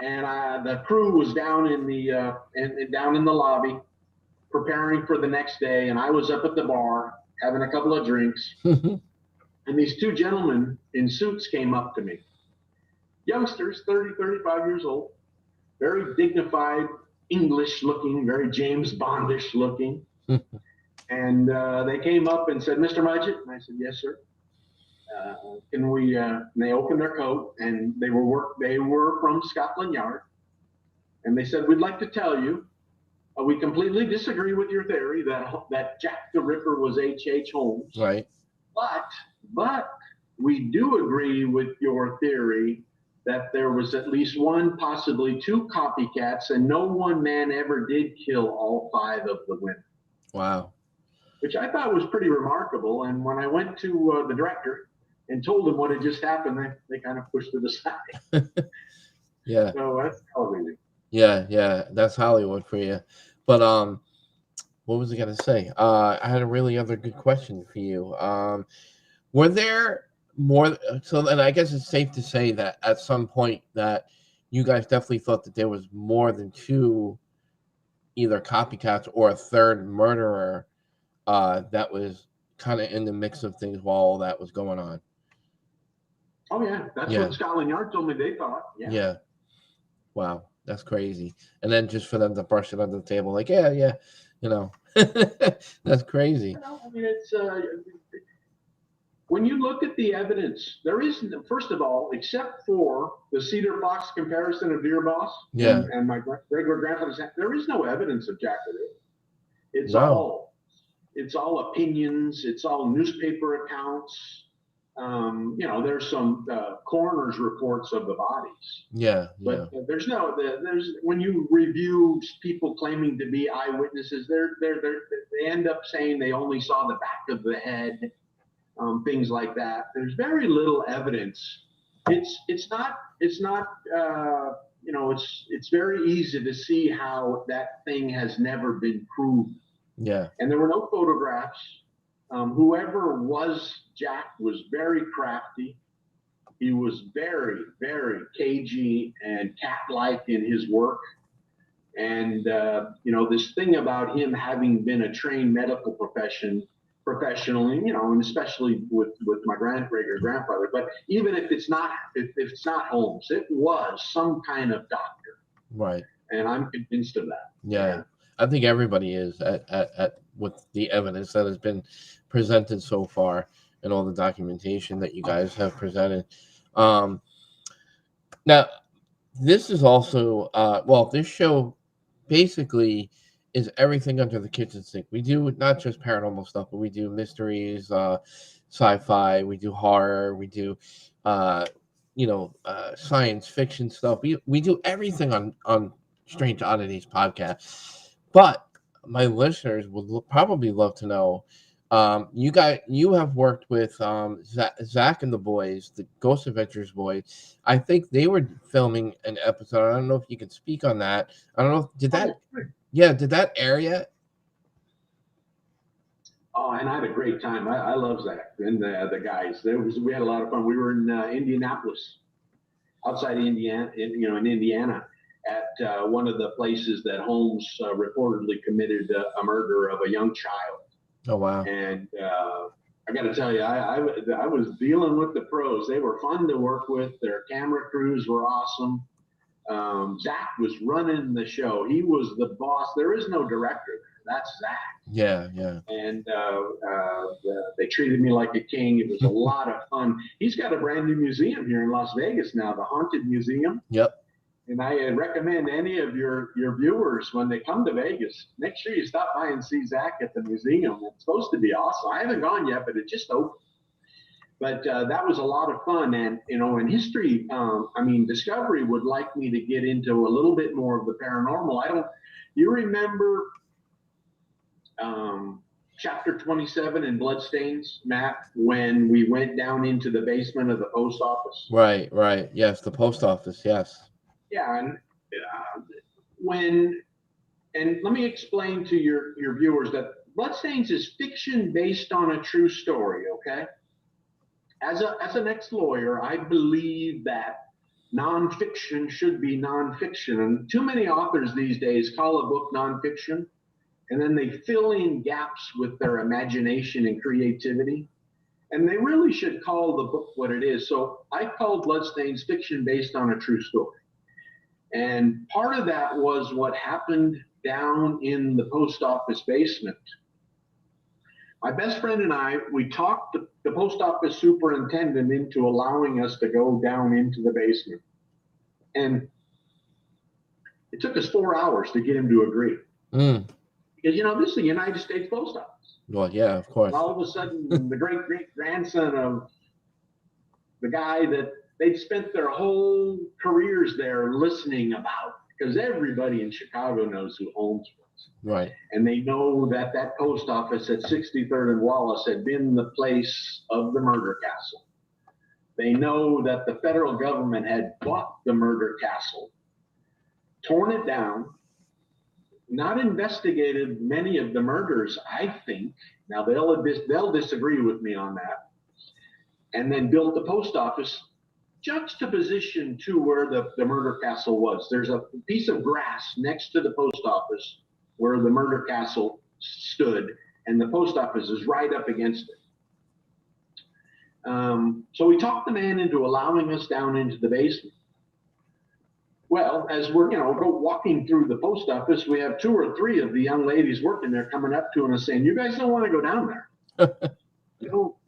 and the crew was down in the lobby preparing for the next day, and I was up at the bar having a couple of drinks, and these two gentlemen in suits came up to me, youngsters, 30, 35 years old, very dignified, English looking, very James Bondish looking. And they came up and said, "Mr. Mudgett," and I said, "Yes, sir. Can we?" And they opened their coat, and they were from Scotland Yard, and they said, "We'd like to tell you, we completely disagree with your theory that Jack the Ripper was H.H. Holmes, Right. But we do agree with your theory that there was at least one, possibly two copycats, and no one man ever did kill all five of the women." Wow. Which I thought was pretty remarkable. And when I went to the director and told him what had just happened, they kind of pushed it aside. Yeah. So that's television. Yeah, that's Hollywood for you. But what was I gonna say? I had a really other good question for you. Were there more? So then I guess it's safe to say that at some point that you guys definitely thought that there was more than two, either copycats or a third murderer, that was kind of in the mix of things while all that was going on. Oh yeah, that's what Scotland Yard told me they thought. Yeah. Wow, that's crazy. And then just for them to brush it under the table, like, yeah, that's crazy. I mean, it's when you look at the evidence, there isn't, first of all, except for the Cedar Fox comparison of Deer Boss and my great-grandfather's, there is no evidence of Jack the Ripper. It's all opinions. It's all newspaper accounts. There's some coroner's reports of the bodies. But there's when you review people claiming to be eyewitnesses, they end up saying they only saw the back of the head, things like that. There's very little evidence. It's very easy to see how that thing has never been proved. Yeah. And there were no photographs. Whoever was Jack was very crafty. He was very, very cagey and cat-like in his work. And, this thing about him having been a trained medical professional, and especially with my great-grandfather. But even if it's not Holmes, it was some kind of doctor. Right. And I'm convinced of that. Yeah. I think everybody is at with the evidence that has been presented so far and all the documentation that you guys have presented. Now, this is also this show basically is everything under the kitchen sink. We do not just paranormal stuff, but we do mysteries, sci-fi, we do horror, we do science fiction stuff. We do everything on Strange Oddities podcast. But my listeners would probably love to know, you have worked with Zach and the boys, the Ghost Adventures boys. I think they were filming an episode. I don't know if you can speak on that. I don't know. Did that air yet? Oh, and I had a great time. I love Zach and the guys. We had a lot of fun. We were in Indianapolis, outside Indiana, in Indiana, at one of the places that Holmes reportedly committed a murder of a young child. Oh, wow. And I got to tell you, I was dealing with the pros. They were fun to work with. Their camera crews were awesome. Zach was running the show. He was the boss. There is no director there. That's Zach. Yeah. And they treated me like a king. It was a lot of fun. He's got a brand new museum here in Las Vegas now, the Haunted Museum. Yep. And I recommend any of your viewers, when they come to Vegas, make sure you stop by and see Zach at the museum. It's supposed to be awesome. I haven't gone yet, but it just opened. But that was a lot of fun. And, in history, Discovery would like me to get into a little bit more of the paranormal. You remember chapter 27 in Bloodstains, Matt, when we went down into the basement of the post office. Right, right. Yes, the post office. Yes. Yeah, and when and let me explain to your viewers that Bloodstains is fiction based on a true story. Okay, as an ex-lawyer, I believe that nonfiction should be nonfiction, and too many authors these days call a book nonfiction, and then they fill in gaps with their imagination and creativity. And they really should call the book what it is. So I called Bloodstains fiction based on a true story. And part of that was what happened down in the post office basement. My best friend and I, we talked the post office superintendent into allowing us to go down into the basement. And it took us 4 hours to get him to agree. Mm. Because, this is the United States Post Office. Well, yeah, of course. And all of a sudden, the great-great-grandson of the guy that they'd spent their whole careers there listening about, because everybody in Chicago knows who Holmes was. Right. And they know that that post office at 63rd and Wallace had been the place of the murder castle. They know that the federal government had bought the murder castle, torn it down, not investigated many of the murders, I think. Now, they'll disagree with me on that. And then built the post office juxtaposition to where the murder castle was. There's a piece of grass next to the post office where the murder castle stood, and the post office is right up against it. So we talked the man into allowing us down into the basement. Well, as we're walking through the post office, we have 2 or 3 of the young ladies working there coming up to us saying, "You guys don't want to go down there."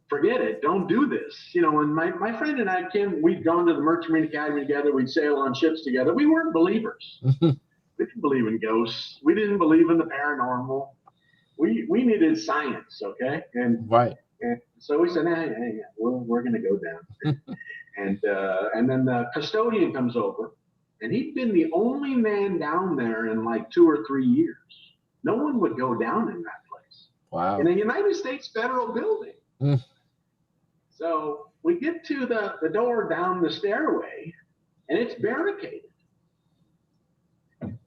Forget it. Don't do this. And my friend and I, Kim, we'd gone to the Merchant Marine Academy together. We'd sail on ships together. We weren't believers. We didn't believe in ghosts. We didn't believe in the paranormal. We needed science, okay? And right. And so we said, hey, we're going to go down. And then the custodian comes over, and he'd been the only man down there in like 2 or 3 years. No one would go down in that place. Wow. In a United States federal building. Mm. So we get to the door down the stairway, and it's barricaded.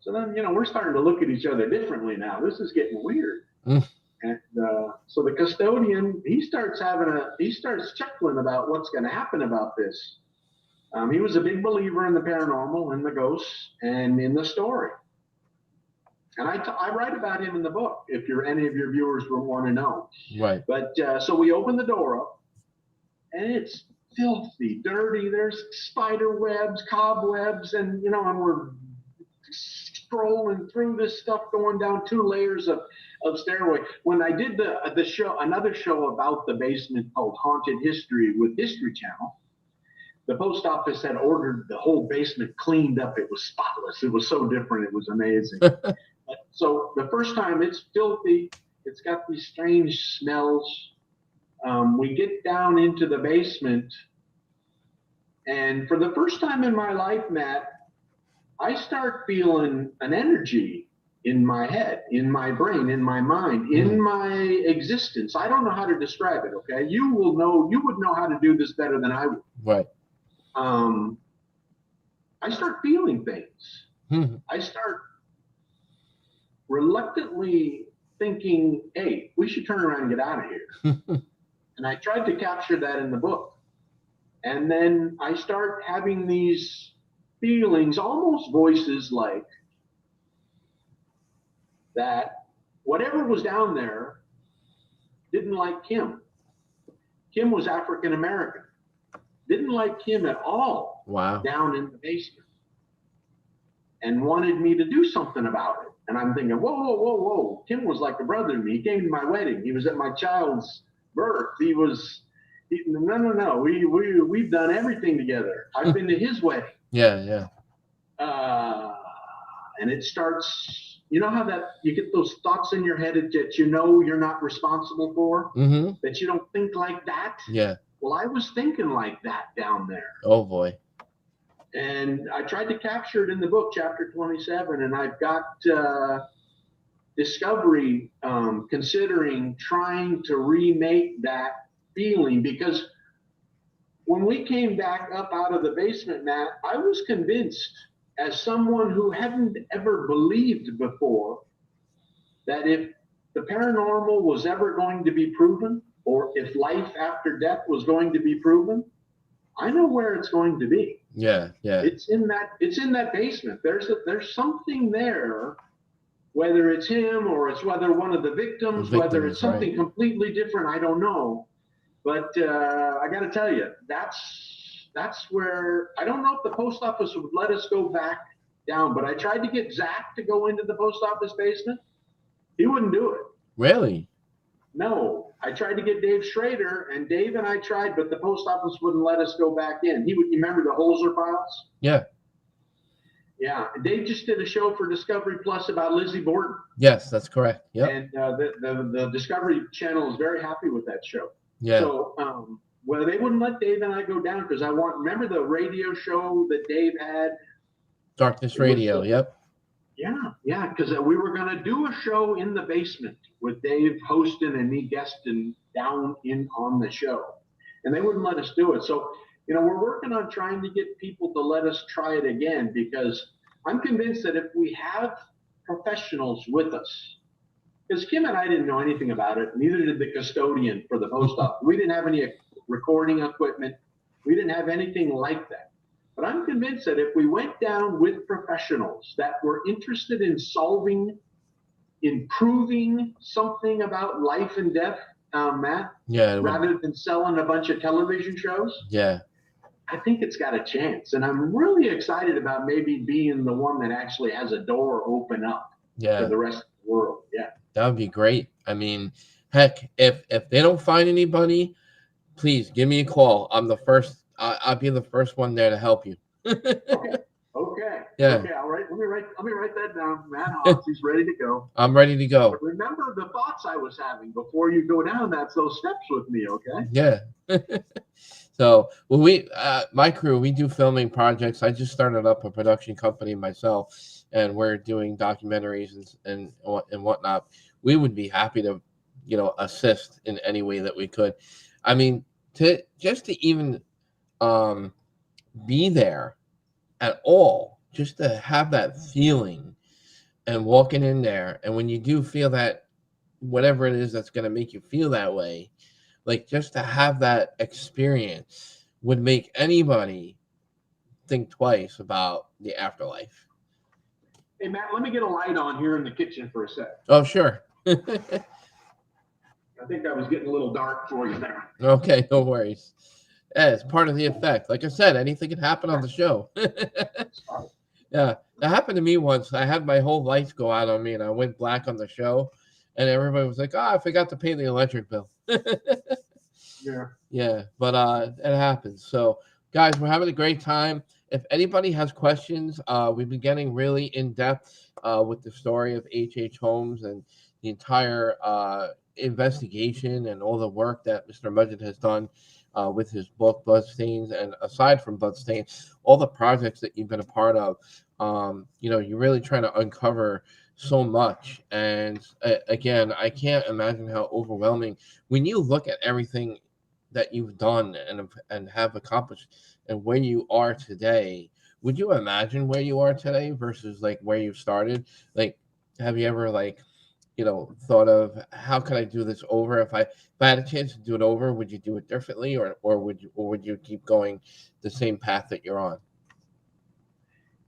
So then, we're starting to look at each other differently now. This is getting weird. Mm. And so the custodian, he starts chuckling about what's going to happen about this. He was a big believer in the paranormal and the ghosts and in the story. And I write about him in the book, if any of your viewers will want to know. Right. But so we open the door up, and it's filthy, dirty. There's spider webs, cobwebs, and we're scrolling through this stuff, going down 2 layers of stairway. When I did the show, another show about the basement called Haunted History with History Channel, the post office had ordered the whole basement cleaned up. It was spotless. It was so different. It was amazing. So the first time, it's filthy. It's got these strange smells. We get down into the basement, and for the first time in my life, Matt, I start feeling an energy in my head, in my brain, in my mind, in my existence. I don't know how to describe it, okay? You would know how to do this better than I would. Right. I start feeling things. Mm-hmm. I start reluctantly thinking, hey, we should turn around and get out of here. And I tried to capture that in the book. And then I start having these feelings, almost voices like that whatever was down there didn't like Kim. Kim was African American. Didn't like Kim at all. Wow. Down in the basement. And wanted me to do something about it. And I'm thinking, whoa. Kim was like a brother to me. He came to my wedding. He was at my child's birth. No. We've done everything together. I've been to his wedding. Yeah. And it starts, how that you get those thoughts in your head that you're not responsible for, that you don't think like that. Yeah. Well, I was thinking like that down there. Oh boy. And I tried to capture it in the book, chapter 27, and I've got Discovery considering trying to remake that feeling? Because when we came back up out of the basement, Matt, I was convinced, as someone who hadn't ever believed before, that if the paranormal was ever going to be proven, or if life after death was going to be proven, I know where it's going to be. Yeah. It's in that basement. There's something there, whether it's him or it's whether one of the victims, whether it's something completely different, I don't know. But I got to tell you, that's where I don't know if the post office would let us go back down. But I tried to get Zach to go into the post office basement. He wouldn't do it. Really? No. I tried to get Dave Schrader, and Dave and I tried, but the post office wouldn't let us go back in. You remember the Holzer files? Yeah. Yeah. Dave just did a show for Discovery Plus about Lizzie Borden. Yes, that's correct. Yeah. And the Discovery Channel is very happy with that show. Yeah. So, well, they wouldn't let Dave and I go down because remember the radio show that Dave had? Darkness Radio, yep. Yeah, because we were going to do a show in the basement with Dave hosting and me guesting down in on the show. And they wouldn't let us do it. So, we're working on trying to get people to let us try it again, because I'm convinced that if we have professionals with us, because Kim and I didn't know anything about it, neither did the custodian for the post office. We didn't have any recording equipment. We didn't have anything like that. But I'm convinced that if we went down with professionals that were interested in improving something about life and death, Matt, rather than selling a bunch of television shows, I think it's got a chance. And I'm really excited about maybe being the one that actually has a door open up to the rest of the world. Yeah. That would be great. I mean, heck, if they don't find anybody, please give me a call. I'm the first. I'll be the first one there to help you. Okay. Yeah. Okay. All right. Let me write that down. Matt Hawks, he's ready to go. I'm ready to go. But remember the thoughts I was having before you go down those steps with me. Okay. Yeah. So, my crew, we do filming projects. I just started up a production company myself, and we're doing documentaries and whatnot. We would be happy to, assist in any way that we could. I mean, to even be there at all, just to have that feeling and walking in there. And when you do feel that, whatever it is that's going to make you feel that way, like just to have that experience would make anybody think twice about the afterlife. Hey, Matt, let me get a light on here in the kitchen for a sec. Oh, sure. I think I was getting a little dark for you there. Okay, no worries. Yeah, it's part of the effect. Like I said, anything can happen on the show. Yeah, that happened to me once. I had my whole lights go out on me, and I went black on the show, and everybody was like, I forgot to pay the electric bill. Yeah, but it happens. So, guys, we're having a great time. If anybody has questions, we've been getting really in-depth with the story of H.H. Holmes and the entire investigation and all the work that Mr. Mudgett has done with his book, Bloodstains. And aside from Bloodstains, all the projects that you've been a part of, you're really trying to uncover so much. And again, I can't imagine how overwhelming, when you look at everything that you've done and have accomplished and where you are today. Would you imagine where you are today versus like where you started? Like, have you ever thought of how could I do this over? If I had a chance to do it over, would you do it differently, or would you keep going the same path that you're on?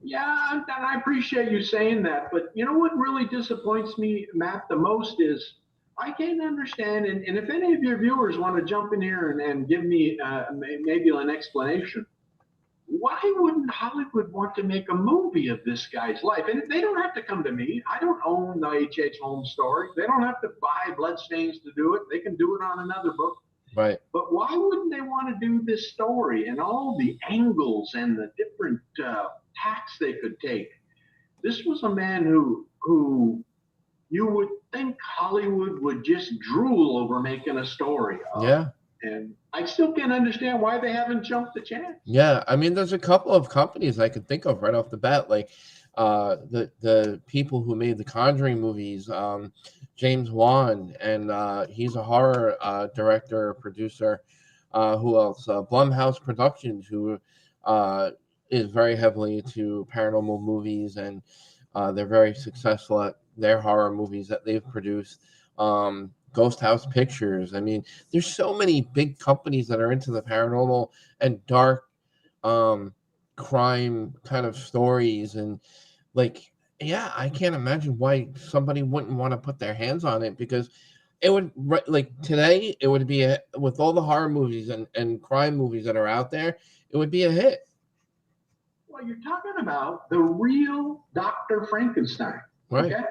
Yeah, and I appreciate you saying that, but you know what really disappoints me, Matt, the most is I can't understand, and if any of your viewers want to jump in here and give me maybe an explanation, why wouldn't Hollywood want to make a movie of this guy's life? And they don't have to come to me. I don't own the H.H. Holmes story. They don't have to buy Bloodstains to do it. They can do it on another book. Right. But why wouldn't they want to do this story and all the angles and the different tacks they could take? This was a man who you would think Hollywood would just drool over making a story of. Yeah. And I still can't understand why they haven't jumped the chance. Yeah, I mean, there's a couple of companies I could think of right off the bat. Like, the people who made the Conjuring movies, James Wan, and he's a horror director, producer. Who else? Blumhouse Productions, who is very heavily into paranormal movies, and they're very successful at their horror movies that they've produced. Ghost House Pictures. I mean, there's so many big companies that are into the paranormal and dark um, crime kind of stories, and like, yeah, I can't imagine why somebody wouldn't want to put their hands on it, because it would like today it would be with all the horror movies and crime movies that are out there, it would be a hit. Well, you're talking about the real Dr. Frankenstein. Right. Okay?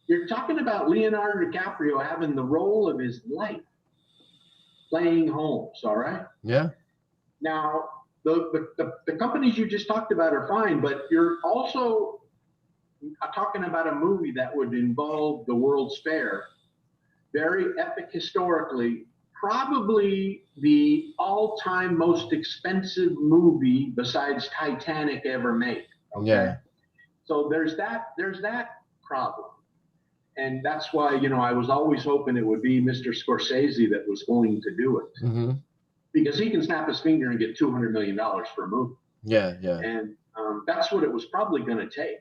You're talking about Leonardo DiCaprio having the role of his life playing Holmes, all right? Yeah. Now, the companies you just talked about are fine, but you're also talking about a movie that would involve the World's Fair, very epic historically, probably the all-time most expensive movie besides Titanic ever made. Okay? Yeah. So there's that problem. And that's why, I was always hoping it would be Mr. Scorsese that was going to do it. Mm-hmm. Because he can snap his finger and get $200 million for a movie. Yeah. And that's what it was probably going to take.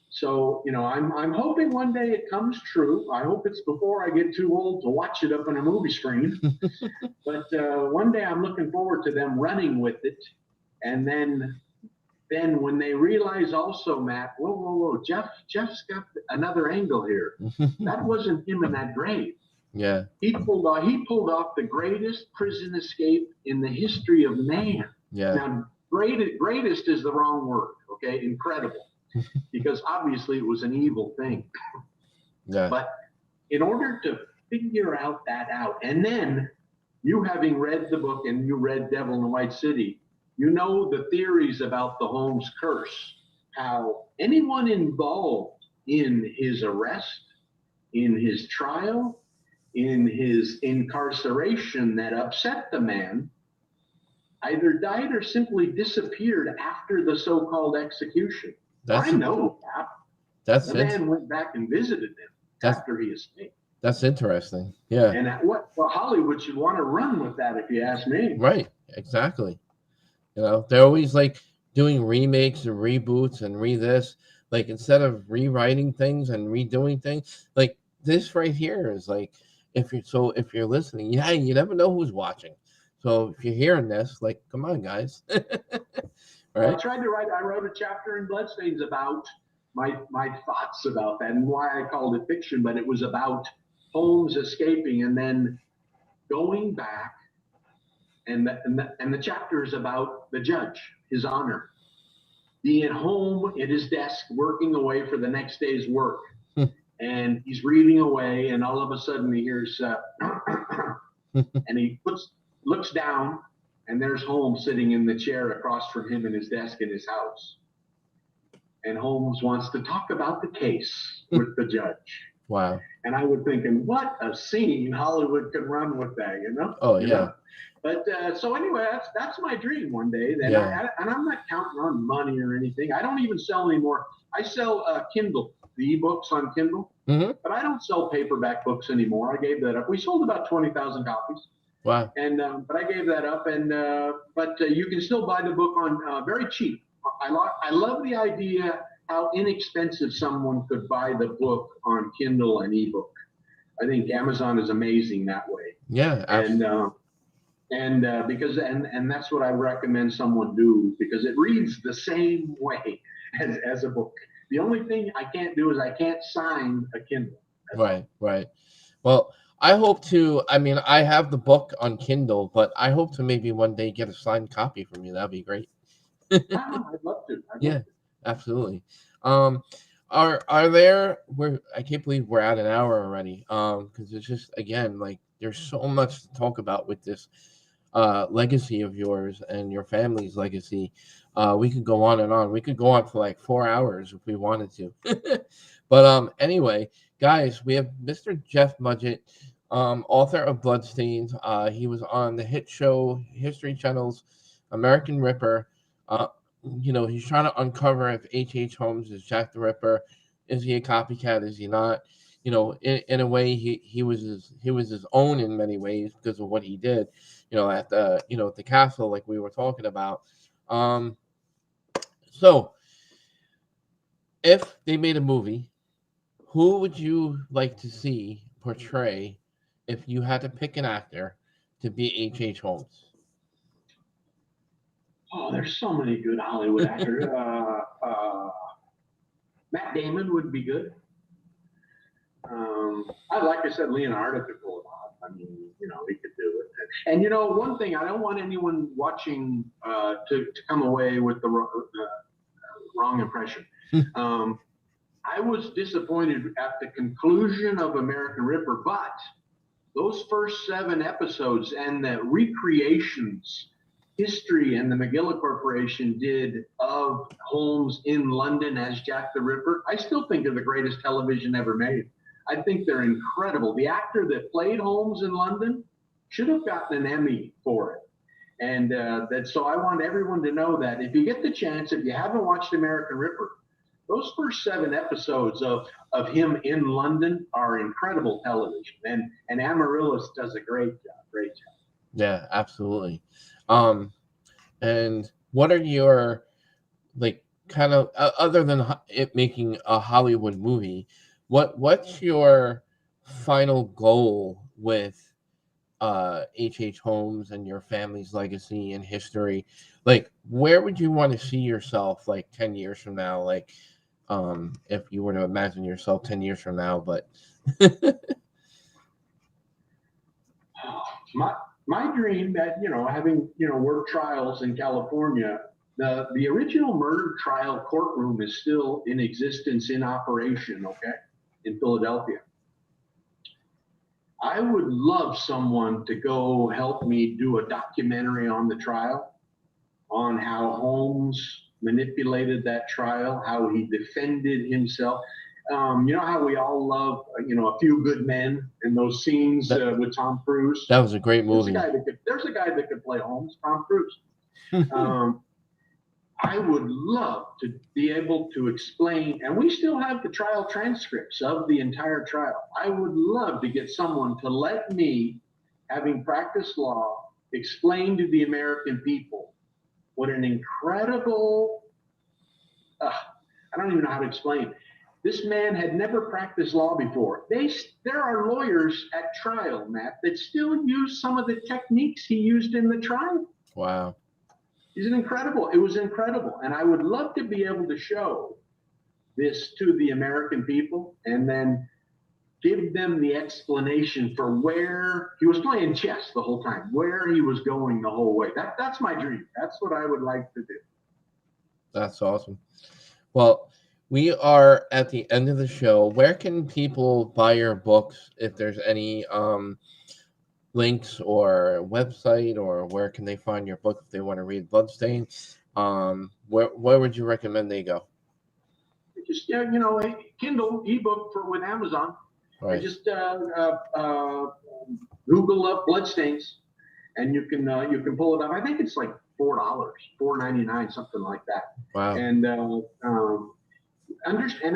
So, I'm hoping one day it comes true. I hope it's before I get too old to watch it up on a movie screen. But one day I'm looking forward to them running with it. And then when they realize also, Matt, whoa, Jeff's got another angle here. That wasn't him in that grave. Yeah. He pulled off the greatest prison escape in the history of man. Yeah. Now, greatest is the wrong word, okay? Incredible. Because obviously it was an evil thing. Yeah. But in order to figure out, and then you having read the book and you read Devil in the White City, you know the theories about the Holmes curse, how anyone involved in his arrest, in his trial, in his incarceration that upset the man, either died or simply disappeared after the so-called execution. I know that. The man went back and visited him after he escaped. That's interesting. Yeah. And Hollywood should want to run with that, if you ask me. Right. Exactly. They're always like doing remakes and reboots and this. Like, instead of rewriting things and redoing things, like this right here is like, if you're listening, yeah, you never know who's watching. So if you're hearing this, like, come on, guys. Right? I wrote a chapter in Bloodstains about my thoughts about that and why I called it fiction, but it was about Holmes escaping and then going back, and the chapter is about the judge, his honor, being at home at his desk, working away for the next day's work. And he's reading away, and all of a sudden he hears, and he looks down, and there's Holmes sitting in the chair across from him in his desk in his house. And Holmes wants to talk about the case with the judge. Wow. And I was thinking, what a scene Hollywood could run with that, Oh, yeah. But so anyway, that's my dream one day. And I'm not counting on money or anything. I don't even sell anymore. I sell Kindle, the ebooks on Kindle. Mm-hmm. But I don't sell paperback books anymore. I gave that up. We sold about 20,000 copies. Wow. And but I gave that up. And but you can still buy the book on very cheap. I love the idea how inexpensive someone could buy the book on Kindle and ebook. I think Amazon is amazing that way. Yeah. Absolutely. And because that's what I recommend someone do, because it reads the same way as a book. The only thing I can't do is I can't sign a Kindle. Right. Well, I hope to. I mean, I have the book on Kindle, but I hope to maybe one day get a signed copy from you. That'd be great. I'd love to. Absolutely. Are there? I can't believe we're at an hour already. Because it's just, again, like, there's so much to talk about with this legacy of yours and your family's legacy. We could go on and on. We could go on for like 4 hours if we wanted to. But anyway, guys, we have Mr. Jeff Mudgett, author of Bloodstains. He was on the hit show History Channel's American Ripper. he's trying to uncover if H. Holmes is Jack the Ripper. Is he a copycat? Is he not? In a way, he was his own in many ways because of what he did. At the castle, like we were talking about. Um, so if they made a movie, who would you like to see portray if you had to pick an actor to be H. Holmes? Oh, there's so many good Hollywood actors. Matt Damon would be good. Like I said, Leonardo could pull it off. I mean, he could do it. And one thing, I don't want anyone watching to come away with the wrong impression. I was disappointed at the conclusion of American Ripper, but those first 7 episodes and the recreations history and the McGilla Corporation did of Holmes in London as Jack the Ripper, I still think are the greatest television ever made. I think they're incredible. The actor that played Holmes in London should have gotten an Emmy for it. And so I want everyone to know that if you get the chance, if you haven't watched American Ripper, those first 7 episodes of him in London are incredible television. And Amaryllis does a great job. Yeah, absolutely. And what are your, like, kind of other than it making a Hollywood movie, what's your final goal with H. Holmes and your family's legacy and history? Like, where would you want to see yourself like 10 years from now? Like, if you were to imagine yourself 10 years from now, but my dream that having worked trials in California, the original murder trial courtroom is still in existence, in operation, okay, in Philadelphia. I would love someone to go help me do a documentary on the trial, on how Holmes manipulated that trial, how he defended himself. How we all love, A Few Good Men and those scenes with Tom Cruise. That was a great movie. There's a guy that could play Holmes, Tom Cruise. I would love to be able to explain, and we still have the trial transcripts of the entire trial. I would love to get someone to let me, having practiced law, explain to the American people what an incredible, I don't even know how to explain. This man had never practiced law before. There are lawyers at trial, Matt, that still use some of the techniques he used in the trial. Wow. It was incredible. And I would love to be able to show this to the American people and then give them the explanation for where he was playing chess the whole time, where he was going the whole way. That's my dream. That's what I would like to do. That's awesome. Well, we are at the end of the show. Where can people buy your books, if there's any links or website, or where can they find your book if they want to read Bloodstains? Where would you recommend they go? Just a Kindle ebook with Amazon. Right. I just Google up Bloodstains, and you can pull it up. I think it's like $4, $4.99, something like that. Wow. And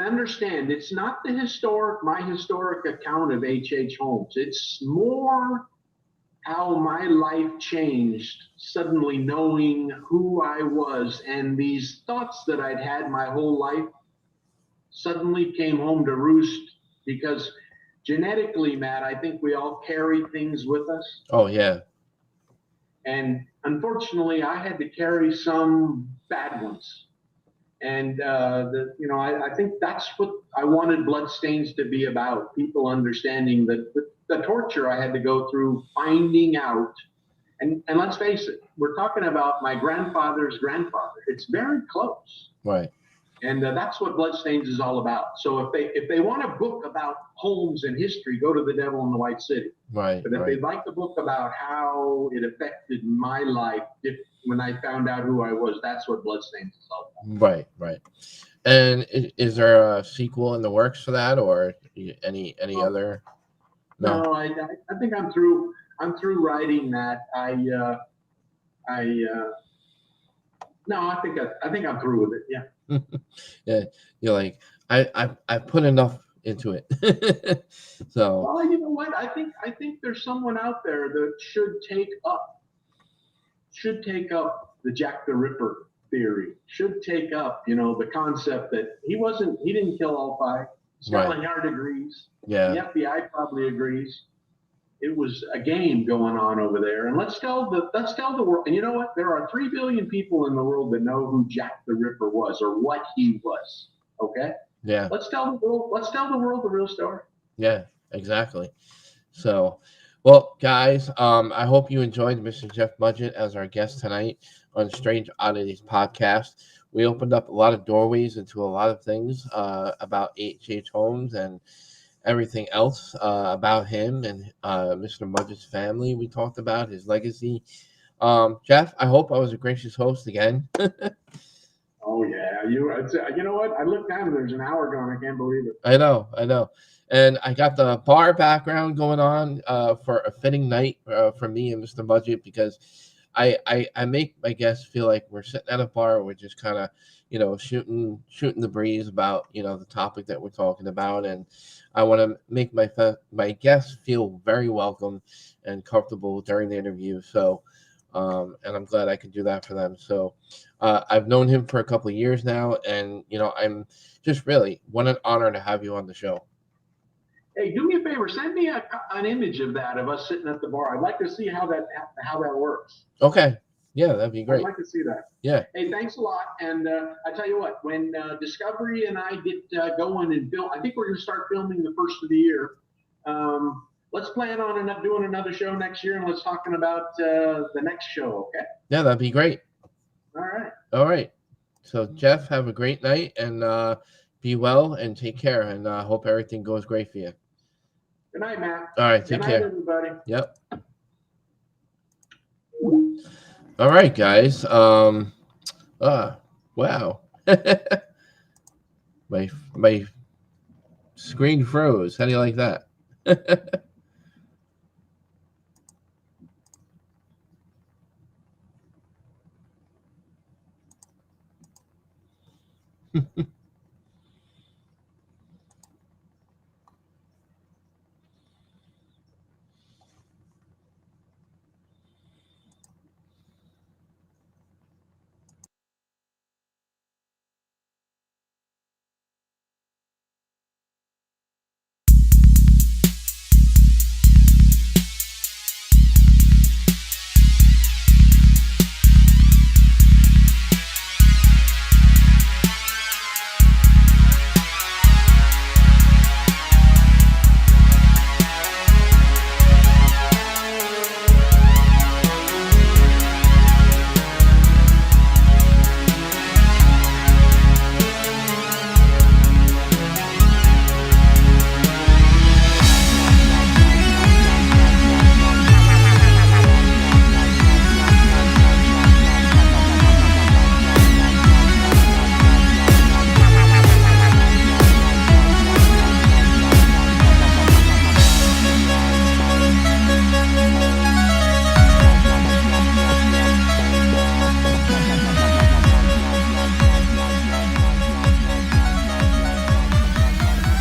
understand, it's not my historic account of H. Holmes. It's more how my life changed suddenly, knowing who I was, and these thoughts that I'd had my whole life suddenly came home to roost, because genetically, Matt, I think we all carry things with us. Oh, yeah. And unfortunately, I had to carry some bad ones. And, I think that's what I wanted Bloodstains to be about. People understanding that the torture I had to go through, finding out. And let's face it, we're talking about my grandfather's grandfather. It's very close. Right. And that's what Bloodstains is all about. So if they want a book about Holmes and history, go to The Devil in the White City. Right. But if they'd like the book about how it affected my life when I found out who I was, that's what Bloodstains is all about. Right. And is there a sequel in the works for that, or any other? No, I think I'm through. I'm through writing that. No, I think I'm through with it. Yeah. Yeah, you're like, I put enough into it. So Well, you know what? I think there's someone out there that should take up the Jack the Ripper theory. Should take up, the concept that he didn't kill all five. right, Scotland Yard agrees. The yeah, FBI probably agrees. It was a game going on over there, and let's tell the world. And you know what? There are 3 billion people in the world that know who Jack the Ripper was or what he was. Okay, yeah, let's tell the world. Let's tell the world the real story. yeah, exactly. So, well, guys, I hope you enjoyed Mr. Jeff Mudgett as our guest tonight on Strange Oddities podcast. We opened up a lot of doorways into a lot of things about H. Holmes and everything else about him and Mr. Mudgett's family. We talked about his legacy. Jeff, I hope I was a gracious host again. Oh yeah, you know what? I looked down and there's an hour gone. I can't believe it. I know. And I got the bar background going on for a fitting night for me and Mr. Budget because I make my guests feel like we're sitting at a bar, we're just kind of, shooting the breeze about, the topic that we're talking about. And I want to make my guests feel very welcome and comfortable during the interview. So, and I'm glad I could do that for them. So, I've known him for a couple of years now, and I'm just really what an honor to have you on the show. Hey, do me a favor. Send me an image of that of us sitting at the bar. I'd like to see how that works. Okay, yeah, that'd be I'd great. like to see that. Yeah, Hey, thanks a lot. And I tell you what, when Discovery and I get going and film, I think we're going to start filming the first of the year. Let's plan on doing another show next year, and let's talking about the next show. Okay. yeah, that'd be great. All right. All right. So Jeff, have a great night and be well and take care. And hope everything goes great for you. Good night, Matt. All right, Good take night, care. everybody. Yep. All right, guys. Wow. my screen froze. How do you like that?